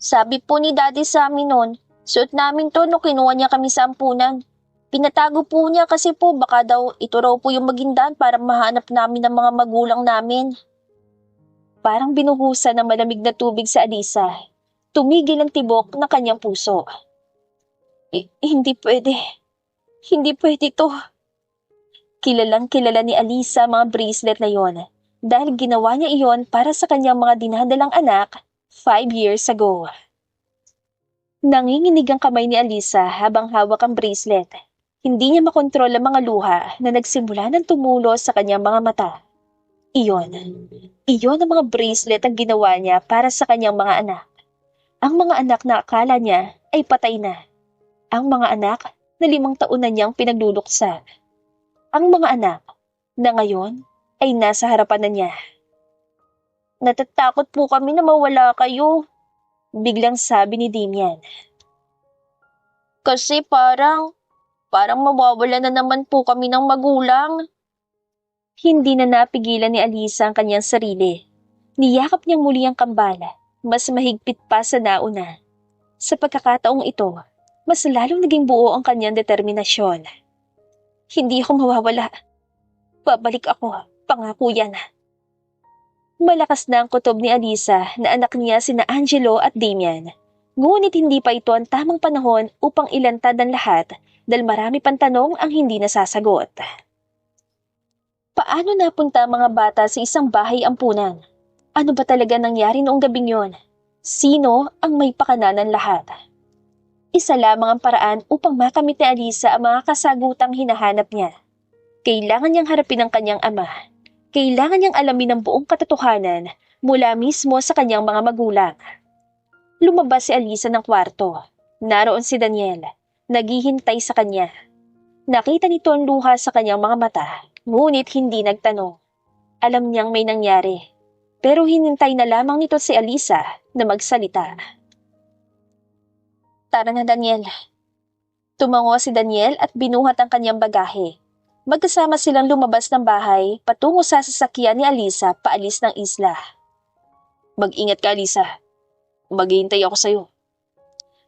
Sabi po ni Daddy sa amin noon, suot namin to no kinuha niya kami sa ampunan. Pinatago po niya kasi po baka daw ito raw po yung magindan para mahanap namin ng mga magulang namin. Parang binuhusan ng malamig na tubig sa Alisa. Tumigil ang tibok ng kanyang puso. Hindi pwede. Hindi pwede to. Kilalang kilala ni Alisa mga bracelet na yon dahil ginawa niya iyon para sa kanyang mga dinadalang anak 5 years ago. Nanginginig ang kamay ni Alisa habang hawak ang bracelet. Hindi niya makontrol ang mga luha na nagsimula ng tumulo sa kanyang mga mata. Iyon ang mga bracelet ang ginawa niya para sa kanyang mga anak. Ang mga anak na akala niya ay patay na. Ang mga anak na 5 taon na niyang pinagluluksa. Ang mga anak na ngayon ay nasa harapan na niya. Natatakot po kami na mawala kayo, biglang sabi ni Damian. Kasi parang mawawala na naman po kami ng magulang. Hindi na napigilan ni Alisa ang kanyang sarili. Niyakap niyang muli ang kambala, mas mahigpit pa sa nauna. Sa pagkakataong ito, mas lalong naging buo ang kanyang determinasyon. Hindi ako mawawala. Babalik ako, pangako yan. Malakas na ang kutob ni Alisa na anak niya sina Angelo at Damian. Ngunit hindi pa ito ang tamang panahon upang ilantad ang lahat dahil marami pang tanong ang hindi nasasagot. Paano napunta ang mga bata sa isang bahay ampunan? Ano ba talaga nangyari noong gabing yon? Sino ang may pakananan lahat? Isa lamang ang paraan upang makamit ni Alisa ang mga kasagutang hinahanap niya. Kailangan niyang harapin ang kanyang ama. Kailangan niyang alamin ang buong katotohanan mula mismo sa kanyang mga magulang. Lumabas si Alisa ng kwarto. Naroon si Daniel, naghihintay sa kanya. Nakita nito ang luha sa kanyang mga mata, ngunit hindi nagtanong. Alam niyang may nangyari, pero hinintay na lamang nito si Alisa na magsalita. Tara na, Daniel. Tumango si Daniel at binuhat ang kanyang bagahe. Magkasama silang lumabas ng bahay patungo sa sasakyan ni Alisa paalis ng isla. Mag-ingat ka, Alisa. Maghihintay ako sa'yo.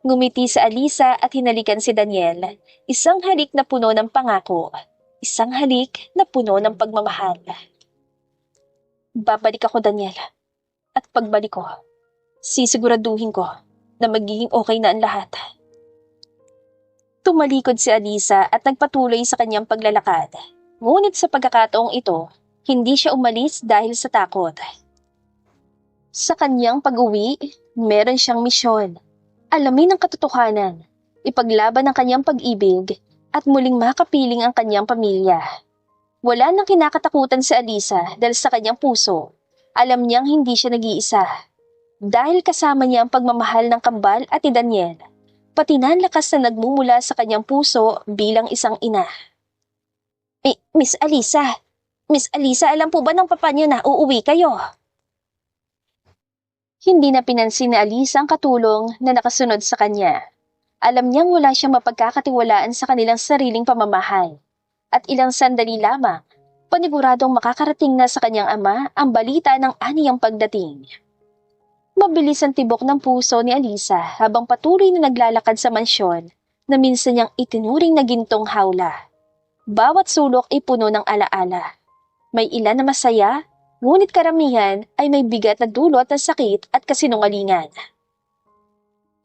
Ngumiti si Alisa at hinalikan si Daniel. Isang halik na puno ng pangako. Isang halik na puno ng pagmamahal. Babalik ako, Daniel. At pagbalik ko, sisiguraduhin ko na magiging okay na ang lahat. Tumalikod si Alisa at nagpatuloy sa kanyang paglalakad. Ngunit sa pagkakataong ito, hindi siya umalis dahil sa takot. Sa kanyang pag-uwi, meron siyang misyon. Alamin ang katotohanan, ipaglaban ang kanyang pag-ibig, at muling makapiling ang kanyang pamilya. Wala nang kinakatakutan si Alisa dahil sa kanyang puso. Alam niyang hindi siya nag-iisa. Dahil kasama niya ang pagmamahal ng kambal at ni Daniel, pati na ang lakas na nagmumula sa kanyang puso bilang isang ina. Miss Alisa, alam po ba ng papa niyo na uuwi kayo? Hindi na pinansin ni Alisa ang katulong na nakasunod sa kanya. Alam niyang wala siyang mapagkakatiwalaan sa kanilang sariling pamamahay. At ilang sandali lamang, paniguradong makakarating na sa kanyang ama ang balita ng aniyang pagdating. Mabilis ang tibok ng puso ni Alisa habang patuloy na naglalakad sa mansyon na minsan niyang itinuring na gintong hawla. Bawat sulok ay puno ng alaala. May ilan na masaya, ngunit karamihan ay may bigat na dulot ng sakit at kasinungalingan.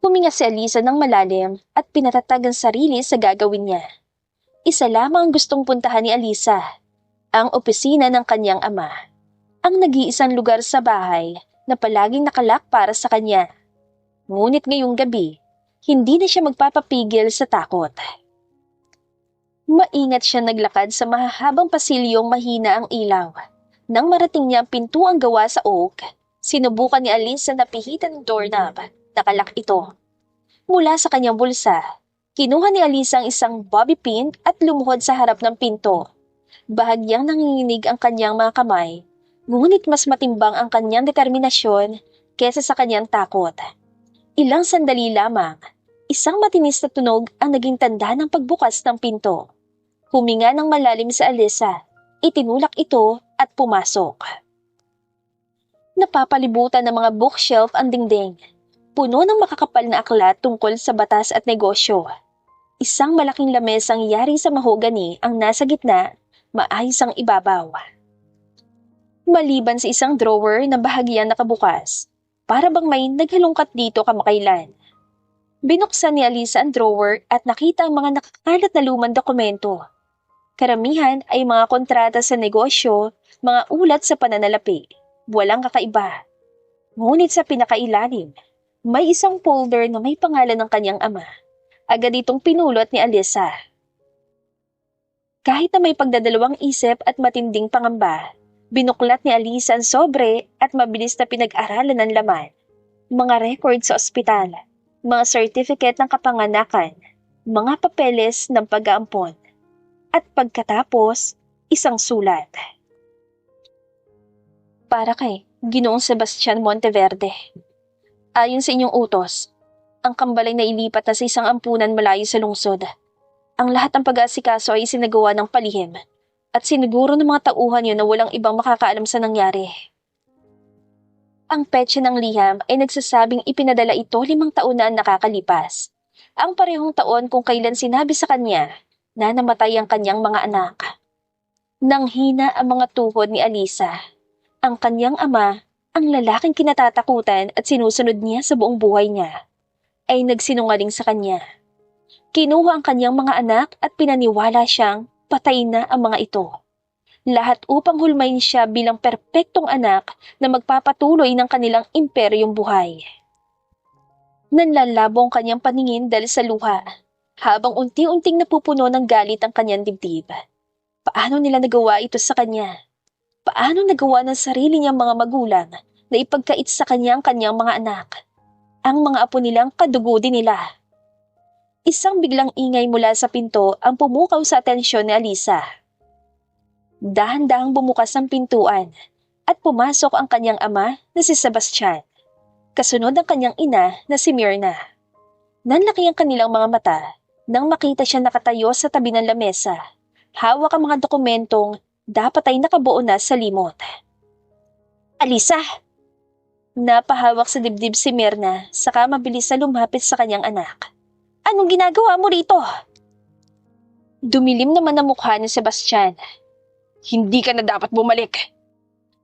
Huminga si Alisa ng malalim at pinatatag ang sarili sa gagawin niya. Isa lamang ang gustong puntahan ni Alisa, ang opisina ng kanyang ama. Ang nag-iisang lugar sa bahay na palaging nakalak para sa kanya. Ngunit ngayong gabi, hindi na siya magpapapigil sa takot. Maingat siya naglakad sa mahahabang pasilyong mahina ang ilaw. Nang marating niya ang pintuang gawa sa oak, sinubukan ni Alisa na pihitan ng doorknob. Nakalak ito. Mula sa kanyang bulsa, kinuha ni Alisa ang isang bobby pin at lumuhod sa harap ng pinto. Bahagyang nanginginig ang kanyang mga kamay, ngunit mas matimbang ang kanyang determinasyon kesa sa kanyang takot. Ilang sandali lamang, isang matinis na tunog ang naging tanda ng pagbukas ng pinto. Huminga ng malalim si Alisa, itinulak ito at pumasok. Napapalibutan ng mga bookshelf ang dingding. Puno ng makakapal na aklat tungkol sa batas at negosyo. Isang malaking lamesang yari sa mahogani ang nasa gitna, maayos ang ibabaw. Maliban sa isang drawer na bahagyang nakabukas, para bang may naghalungkat dito kamakailan. Binuksan ni Alisa ang drawer at nakita ang mga nakakalat na lumang dokumento. Karamihan ay mga kontrata sa negosyo, mga ulat sa pananalapi. Walang kakaiba. Ngunit sa pinakailalim, may isang folder na may pangalan ng kanyang ama. Agad itong pinulot ni Alisa. Kahit na may pagdadalawang isip at matinding pangamba, binuklat ni Alisa ang sobre at mabilis na pinag-aralan ng laman. Mga record sa ospital, mga certificate ng kapanganakan, mga papeles ng pag-aampon. At pagkatapos, isang sulat. Para kay Ginoong Sebastian Monteverde. Ayon sa inyong utos, ang kambalay na ilipat na sa isang ampunan malayo sa lungsod. Ang lahat ng pag-aasikaso ay isinagawa ng palihim at siniguro ng mga tauhan yun na walang ibang makakaalam sa nangyari. Ang petsa ng liham ay nagsasabing ipinadala ito 5 taon na ang nakakalipas. Ang parehong taon kung kailan sinabi sa kanya na namatay ang kanyang mga anak. Nanghina ang mga tuhod ni Alisa. Ang kanyang ama, ang lalaking kinatatakutan at sinusunod niya sa buong buhay niya, ay nagsinungaling sa kanya. Kinuha ang kanyang mga anak at pinaniwala siyang patay na ang mga ito. Lahat upang hulmayin siya bilang perpektong anak na magpapatuloy ng kanilang imperyong buhay. Nanlalabo ang kanyang paningin dahil sa luha, habang unti-unting napupuno ng galit ang kanyang dibdib. Paano nila nagawa ito sa kanya? Paano nagawa ng sarili niyang mga magulang na ipagkait sa kanya ang kanyang mga anak? Ang mga apo nilang kadugo din nila. Isang biglang ingay mula sa pinto ang pumukaw sa atensyon ni Alisa. Dahan-dahang bumukas ang pintuan at pumasok ang kanyang ama na si Sebastian. Kasunod ang kanyang ina na si Mirna. Nanlaki ang kanilang mga mata nang makita siya nakatayo sa tabi ng lamesa. Hawak ang mga dokumentong dapat ay nakabuo na sa limot. Alisa! Napahawak sa dibdib si Myrna, saka mabilis na lumapit sa kanyang anak. Anong ginagawa mo rito? Dumilim naman ang mukha ni Sebastian. Hindi ka na dapat bumalik.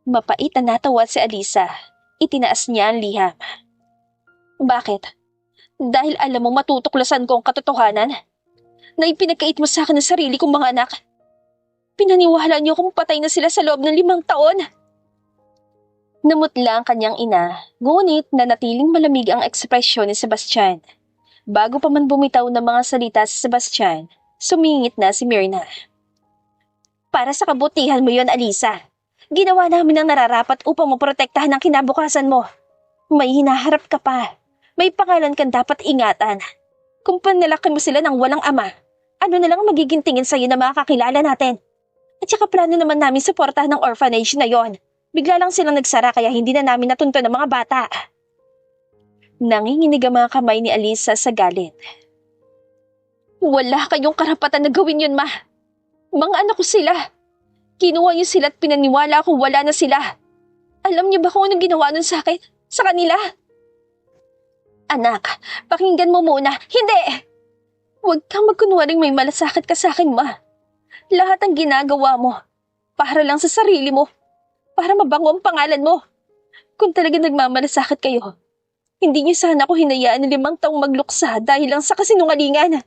Mapait na natawa si Alisa. Itinaas niya ang liham. Bakit? Dahil alam mo matutuklasan ko ang katotohanan? Na ipinagkait mo sa akin ang sarili kong mga anak? Pinaniwala niyo kung patay na sila sa loob ng 5 taon? Namutla ang kanyang ina, ngunit nanatiling malamig ang ekspresyon ni Sebastian. Bago pa man bumitaw ng mga salita si Sebastian, sumingit na si Myrna. Para sa kabutihan mo yon, Alisa. Ginawa namin ang nararapat upang maprotektahan ang kinabukasan mo. May hinaharap ka pa. May pangalan kang dapat ingatan. Kung panlalaki mo sila ng walang ama, ano na lang magiging tingin sa'yo na makakakilala natin? At saka plano naman namin suportahan ng orphanage na yon. Bigla lang silang nagsara kaya hindi na namin natunto ng mga bata. Nanginginig ang mga kamay ni Alisa sa galit. Wala kayong karapatan na gawin yun, ma. Mga anak ko sila. Kinuha niyo sila at pinaniwala kung wala na sila. Alam niyo ba kung anong ginawa nun sa akin? Sa kanila? Anak, pakinggan mo muna. Hindi! Huwag kang magkunwaring may malasakit ka sa akin, ma. Lahat ng ginagawa mo, para lang sa sarili mo. Para mabango ang pangalan mo. Kung talaga nagmamalasakit kayo, hindi niyo sana ako hinayaan ng 5 taong magluksa dahil lang sa kasinungalingan.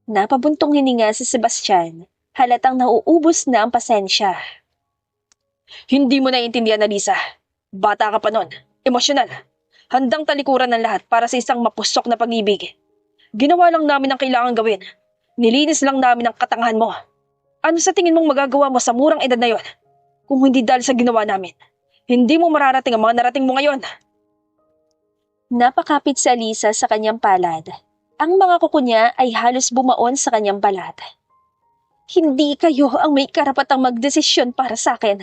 Napabuntong hininga si Sebastian. Halatang nauubos na ang pasensya. Hindi mo naiintindihan, Alisa. Bata ka pa nun. Emosyonal. Handang talikuran ng lahat para sa isang mapusok na pag-ibig. Ginawa lang namin ang kailangan gawin. Nilinis lang namin ang katangahan mo. Ano sa tingin mong magagawa mo sa murang edad na yon? Kung hindi dahil sa ginawa namin, hindi mo mararating ang mga narating mo ngayon. Napakapit si Alisa sa kanyang palad. Ang mga kuko niya ay halos bumaon sa kanyang balat. Hindi kayo ang may karapatang magdesisyon para sa akin.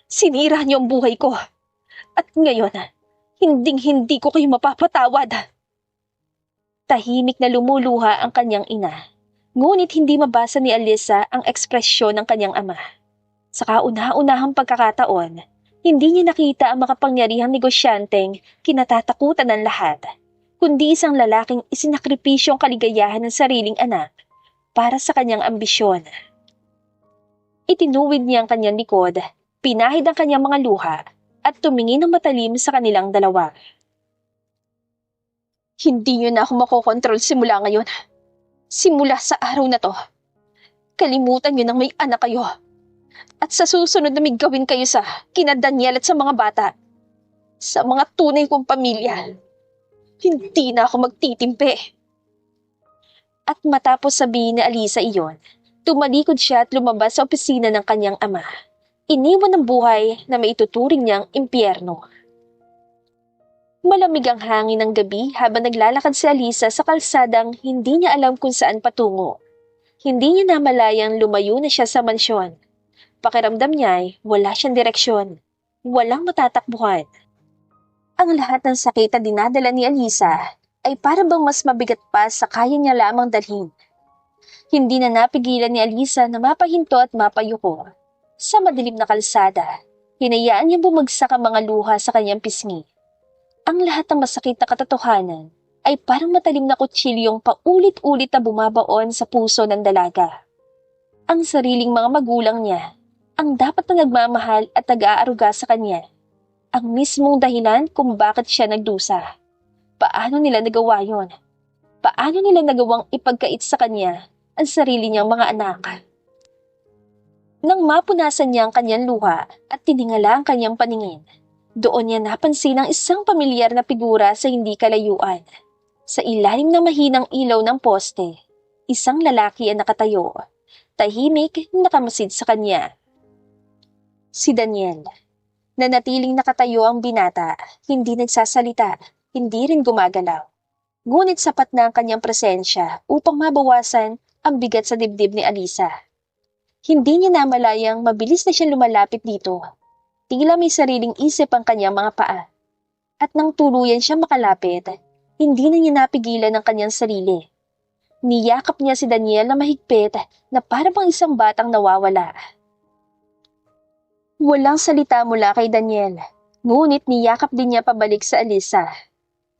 Sinira niyo ang buhay ko. At ngayon, hinding-hindi ko kayo mapapatawad. Tahimik na lumuluha ang kanyang ina. Ngunit hindi mabasa ni Alisa ang ekspresyon ng kanyang ama. Sa kauna-unahang pagkakataon, hindi niya nakita ang makapangyarihang negosyanteng kinatatakutan ng lahat, kundi isang lalaking isinakripisyo ang kaligayahan ng sariling anak para sa kanyang ambisyon. Itinuwid niya ang kanyang likod, pinahid ang kanyang mga luha, at tumingin ng matalim sa kanilang dalawa. Hindi niyo na ako makokontrol simula ngayon. Simula sa araw na to. Kalimutan niyo nang may anak kayo. At sa susunod na may gawin kayo sa kina Daniel at sa mga bata, sa mga tunay kong pamilya, hindi na ako magtitimpi. At matapos sabihin ni Alisa iyon, tumalikod siya at lumabas sa opisina ng kanyang ama. Iniwan ng buhay na maituturing niyang impyerno. Malamig ang hangin ng gabi habang naglalakad si Alisa sa kalsadang hindi niya alam kung saan patungo. Hindi niya namalayang lumayo na siya sa mansyon. Pakiramdam niya ay wala siyang direksyon. Walang matatakbuhan. Ang lahat ng sakit na dinadala ni Alisa ay para bang mas mabigat pa sa kaya niya lamang dalhin. Hindi na napigilan ni Alisa na mapahinto at mapayuko. Sa madilim na kalsada, hinayaan niyang bumagsak ang mga luha sa kanyang pisngi. Ang lahat ng masakit na katotohanan ay parang matalim na kutsilyong paulit-ulit na bumabaon sa puso ng dalaga. Ang sariling mga magulang niya, ang dapat na nagmamahal at nag-aaruga sa kanya, ang mismong dahilan kung bakit siya nagdusa. Paano nila nagawa yon? Paano nila nagawang ipagkait sa kanya ang sarili niyang mga anak? Nang mapunasan niya ang kanyang luha at tiningala ang kanyang paningin, doon niya napansin ang isang pamilyar na figura sa hindi kalayuan. Sa ilalim ng mahinang ilaw ng poste, isang lalaki ang nakatayo, tahimik nakamasid sa kanya. Si Daniel. Nanatiling nakatayo ang binata, hindi nagsasalita, hindi rin gumagalaw. Ngunit sapat na ang kanyang presensya upang mabawasan ang bigat sa dibdib ni Alisa. Hindi niya namalayang mabilis na siyang lumalapit dito. Tila may sariling isip ang kanyang mga paa. At nang tuluyan siya makalapit, hindi na niya napigilan ang kanyang sarili. Niyakap niya si Daniel na mahigpit na para bang isang batang nawawala. Walang salita mula kay Daniel. Ngunit niyakap din niya pabalik sa Alisa.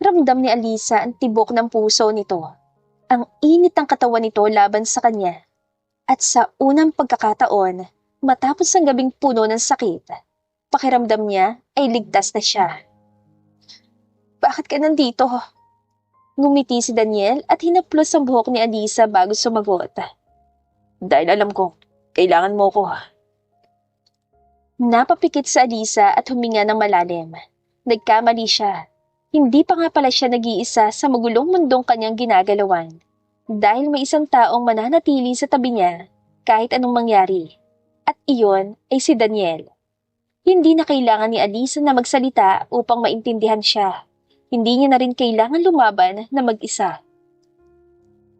Ramdam ni Alisa ang tibok ng puso nito. Ang init ng katawan nito laban sa kanya. At sa unang pagkakataon, matapos ang gabing puno ng sakit, pakiramdam niya ay ligtas na siya. Bakit ka nandito? Ngumiti si Daniel at hinaplos ang buhok ni Alisa bago sumagot. Dahil alam ko, kailangan mo ko. Napapikit sa Alisa at huminga ng malalim. Nagkamali siya. Hindi pa nga pala siya nag-iisa sa magulong mundong kanyang ginagalawan. Dahil may isang taong mananatili sa tabi niya kahit anong mangyari. At iyon ay si Daniel. Hindi na kailangan ni Alisa na magsalita upang maintindihan siya. Hindi niya na rin kailangan lumaban na mag-isa.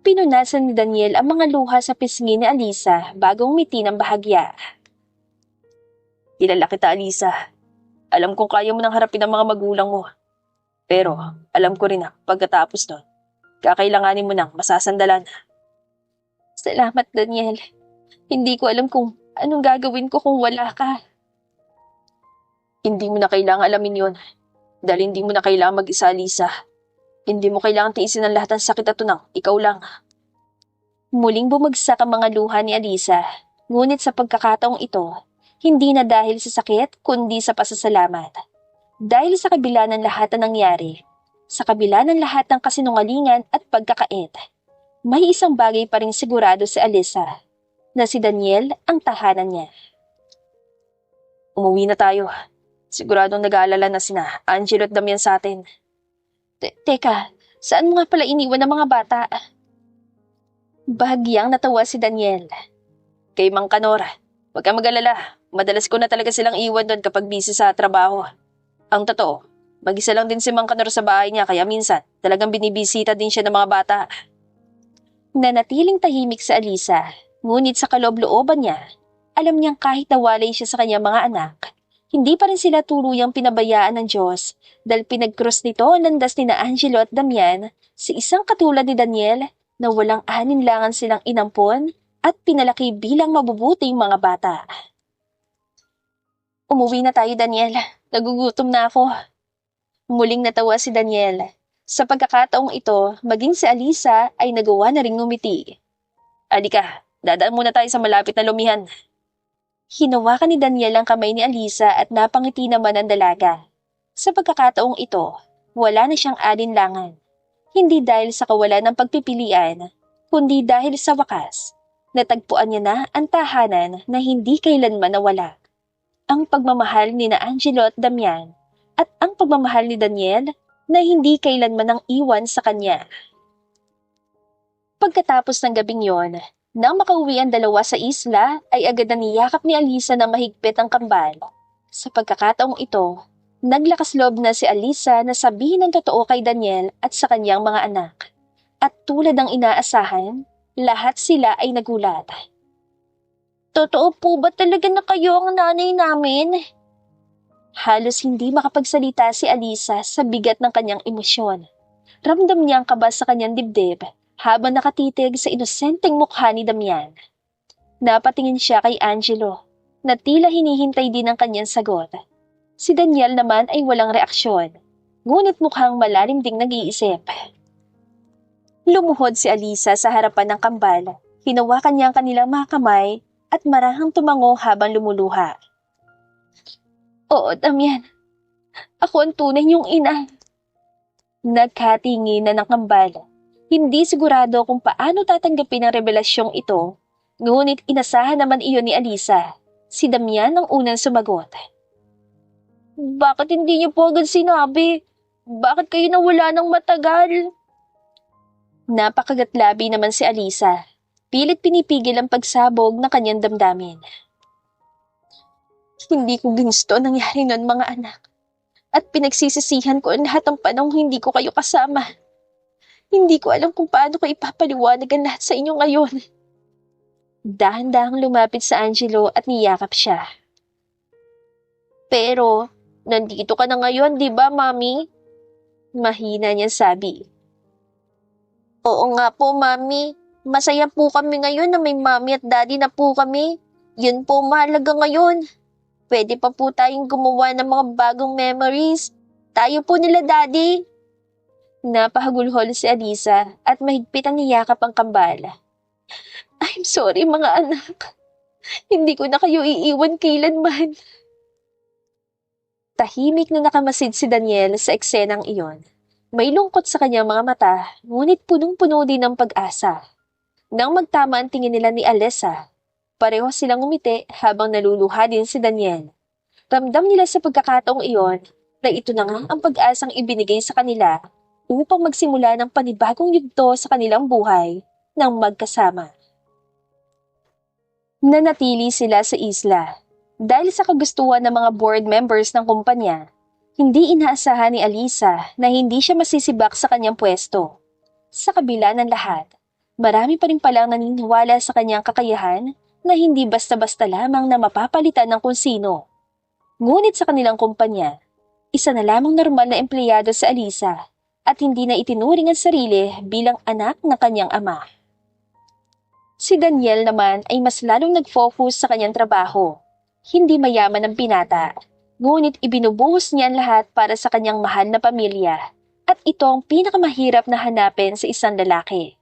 Pinunasan ni Daniel ang mga luha sa pisngi ni Alisa bago umiti ng bahagya. Kilala kita, Alisa. Alam kong kaya mo nang harapin ang mga magulang mo. Pero alam ko rin na pagkatapos nun, kakailanganin mo nang masasandalan. Salamat, Daniel. Hindi ko alam kung anong gagawin ko kung wala ka. Hindi mo na kailangan alamin yon. Dahil hindi mo na kailangan mag-isa, Alisa. Hindi mo kailangan tiisin ang lahat ng sakit at tunang. Ikaw lang. Muling bumagsak ang mga luha ni Alisa. Ngunit sa pagkakataong ito, hindi na dahil sa sakit kundi sa pasasalamat. Dahil sa kabila ng lahat na nangyari, sa kabila ng lahat ng kasinungalingan at pagkakait, may isang bagay pa rin sigurado si Alisa, na si Daniel ang tahanan niya. Umuwi na tayo. Siguradong nag-aalala na sina Angelo at Damian sa atin. Teka, saan mo nga pala iniwan ng mga bata? Bahagyang natawa si Daniel. Kay Mang Kanor, huwag kang mag-alala. Madalas ko na talaga silang iwan doon kapag busy sa trabaho. Ang totoo, mag-isa lang din si Mang Kanor sa bahay niya kaya minsan talagang binibisita din siya ng mga bata. Nanatiling tahimik si Alisa, ngunit sa kaloob-looban niya, alam niyang kahit nawalay siya sa kanyang mga anak, hindi pa rin sila tuluyang pinabayaan ng Diyos dahil pinag-cross nito ang landas ni na Angelo at Damian sa isang katulad ni Daniel na walang aninlangan silang inampon at pinalaki bilang mabubuting mga bata. Umuwi na tayo, Daniel. Nagugutom na ako. Muling natawa si Daniel. Sa pagkakataong ito, maging si Alisa ay nagawa na ring ngumiti. Alika, dadaan muna tayo sa malapit na lumihan. Hinawakan ni Daniel ang kamay ni Alisa at napangiti naman ang dalaga. Sa pagkakataong ito, wala na siyang alinlangan. Hindi dahil sa kawalan ng pagpipilian, kundi dahil sa wakas, natagpuan niya na ang tahanan na hindi kailanman nawala. Ang pagmamahal ni na Angelo at Damian at ang pagmamahal ni Daniel na hindi kailanman nang iwan sa kanya. Pagkatapos ng gabing yon, nang makauwi ang dalawa sa isla, ay agad na niyakap ni Alisa na mahigpit ang kambal. Sa pagkakataong ito, naglakas loob na si Alisa na sabihin ang totoo kay Daniel at sa kanyang mga anak. At tulad ng inaasahan, lahat sila ay nagulat. Totoo po ba talaga na kayo ang nanay namin? Halos hindi makapagsalita si Alisa sa bigat ng kanyang emosyon. Ramdam niya ang kaba sa kanyang dibdib habang nakatitig sa inosenteng mukha ni Damian. Napatingin siya kay Angelo, na tila hinihintay din ang kanyang sagot. Si Daniel naman ay walang reaksyon, ngunit mukhang malalim ding nag-iisip. Lumuhod si Alisa sa harapan ng kambal, hinawakan niya ang kanilang mga kamay at marahang tumango habang lumuluha. Oo, Damian. Ako ang tunay niyong ina. Nagkatingin na ng kambal. Hindi sigurado kung paano tatanggapin ang revelasyong ito, ngunit inasahan naman iyon ni Alisa. Si Damian ang unang sumagot. Bakit hindi niyo po agad sinabi? Bakit kayo nawala ng matagal? Napakagatlabi naman si Alisa. Pilit pinipigil ang pagsabog ng kanyang damdamin. Hindi ko ginusto ang nangyari nun, mga anak. At pinagsisisihan ko ang lahat ng panahong hindi ko kayo kasama. Hindi ko alam kung paano ko ipapaliwanag ang lahat sa inyo ngayon. Dahan-dahang lumapit sa Angelo at niyakap siya. Pero, nandito ka na ngayon, di ba, Mami? Mahina niyang sabi. Oo nga po, Mami. Masaya po kami ngayon na may Mami at Daddy na po kami. Yun po mahalaga ngayon. Pwede pa po tayong gumawa ng mga bagong memories. Tayo po nila, Daddy. Napahagulhol si Alisa at mahigpit ang niyakap ang kambal. I'm sorry, mga anak. Hindi ko na kayo iiwan kailanman. Tahimik na nakamasid si Daniel sa eksenang iyon. May lungkot sa kanyang mga mata, ngunit punong-puno din ng pag-asa. Nang magtama ang tingin nila ni Alessa, pareho silang umiti habang naluluha din si Daniel. Ramdam nila sa pagkakataong iyon na ito na nga ang pag-asang ibinigay sa kanila upang magsimula ng panibagong yugto sa kanilang buhay ng magkasama. Nanatili sila sa isla. Dahil sa kagustuhan ng mga board members ng kumpanya, hindi inaasahan ni Alisa na hindi siya masisibak sa kanyang pwesto. Sa kabila ng lahat, marami pa rin palang naniniwala sa kanyang kakayahan na hindi basta-basta lamang na mapapalitan ng kung sino. Ngunit sa kanilang kumpanya, isa na lamang normal na empleyado sa Alisa at hindi na itinuring ang sarili bilang anak ng kanyang ama. Si Daniel naman ay mas lalong nag-focus sa kanyang trabaho. Hindi mayaman ang binata, ngunit ibinubuhos niya ang lahat para sa kanyang mahal na pamilya at ito ang pinakamahirap na hanapin sa isang lalaki.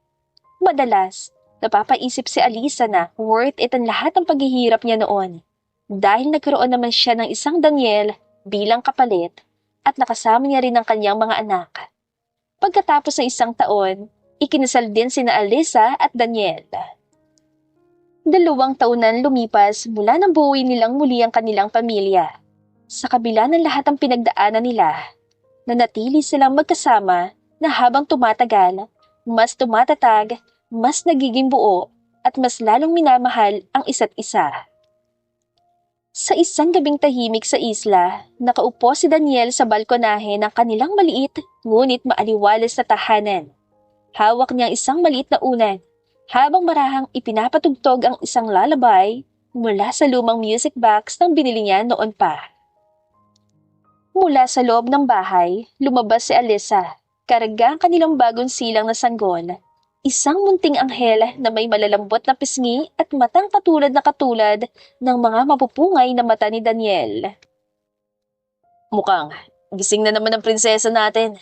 Madalas, napapaisip si Alisa na worth it ang lahat ng paghihirap niya noon dahil nagkaroon naman siya ng isang Daniel bilang kapalit at nakasama niya rin ang kanyang mga anak. Pagkatapos ng isang taon, ikinasal din sina Alisa at Daniel. 2 taon na lumipas mula nang buuin nilang muli ang kanilang pamilya. Sa kabila ng lahat ng pinagdaanan nila, nanatili silang magkasama na habang tumatagal, mas tumatatag, mas nagiging buo, at mas lalong minamahal ang isa't isa. Sa isang gabing tahimik sa isla, nakaupo si Daniel sa balkonahe ng kanilang maliit ngunit maaliwalas na tahanan. Hawak niya isang maliit na unan, habang marahang ipinapatugtog ang isang lullaby mula sa lumang music box na binili niya noon pa. Mula sa loob ng bahay, lumabas si Alisa, karga ang kanilang bagong silang na sanggol. Isang munting anghel na may malalambot na pisngi at matang katulad ng mga mapupungay na mata ni Daniel. Mukhang gising na naman ang prinsesa natin.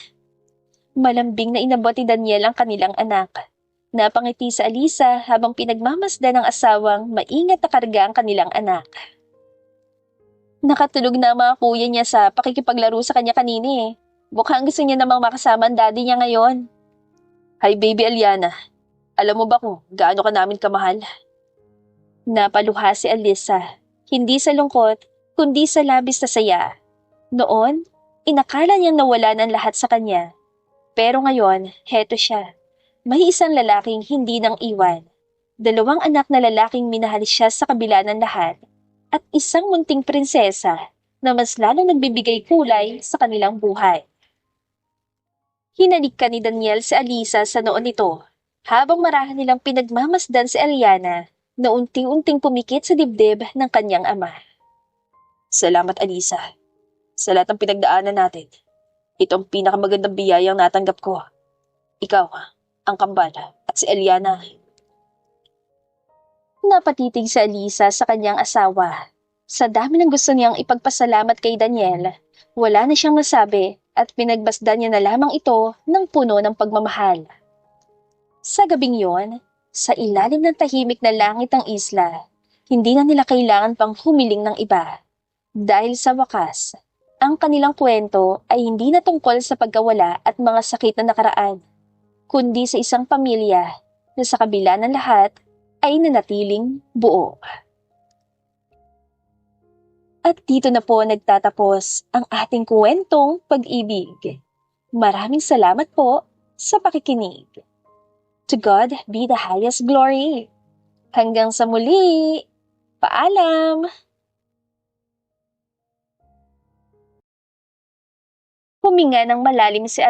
Malambing na inabot ni Daniel ang kanilang anak. Napangiti sa Alisa habang pinagmamasdan ng asawang maingat na karga ang kanilang anak. Nakatulog na ang mga kuya niya sa pakikipaglaro sa kanya kanini. Mukhang gusto niya namang makasama ang daddy niya ngayon. Hi baby Aliana, alam mo ba kung gaano ka namin kamahal? Napaluha si Alisa, hindi sa lungkot, kundi sa labis na saya. Noon, inakala niyang nawala ng lahat sa kanya. Pero ngayon, heto siya. May isang lalaking hindi nang iwan. 2 anak na lalaking minahal siya sa kabila ng lahat. At isang munting prinsesa na mas lalong nagbibigay kulay sa kanilang buhay. Hinalik ka ni Daniel si Alisa sa noon nito, habang marahan nilang pinagmamasdan si Eliana na unting-unting pumikit sa dibdib ng kanyang ama. Salamat Alisa, sa lahat ng pinagdaanan natin. Ito ang pinakamagandang biyayang natanggap ko. Ikaw, ang kambal, at si Eliana. Napatitig si Alisa sa kanyang asawa. Sa dami ng gusto niyang ipagpasalamat kay Daniel, wala na siyang nasabi at pinagbasdan niya na lamang ito ng puno ng pagmamahal. Sa gabing yon, sa ilalim ng tahimik na langit ng isla, hindi na nila kailangan pang humiling ng iba. Dahil sa wakas, ang kanilang kwento ay hindi na tungkol sa pagkawala at mga sakit na nakaraan, kundi sa isang pamilya na sa kabila ng lahat ay nanatiling buo. At dito na po nagtatapos ang ating kwentong pag-ibig. Maraming salamat po sa pakikinig. To God be the highest glory. Hanggang sa muli. Paalam! Huminga ng malalim si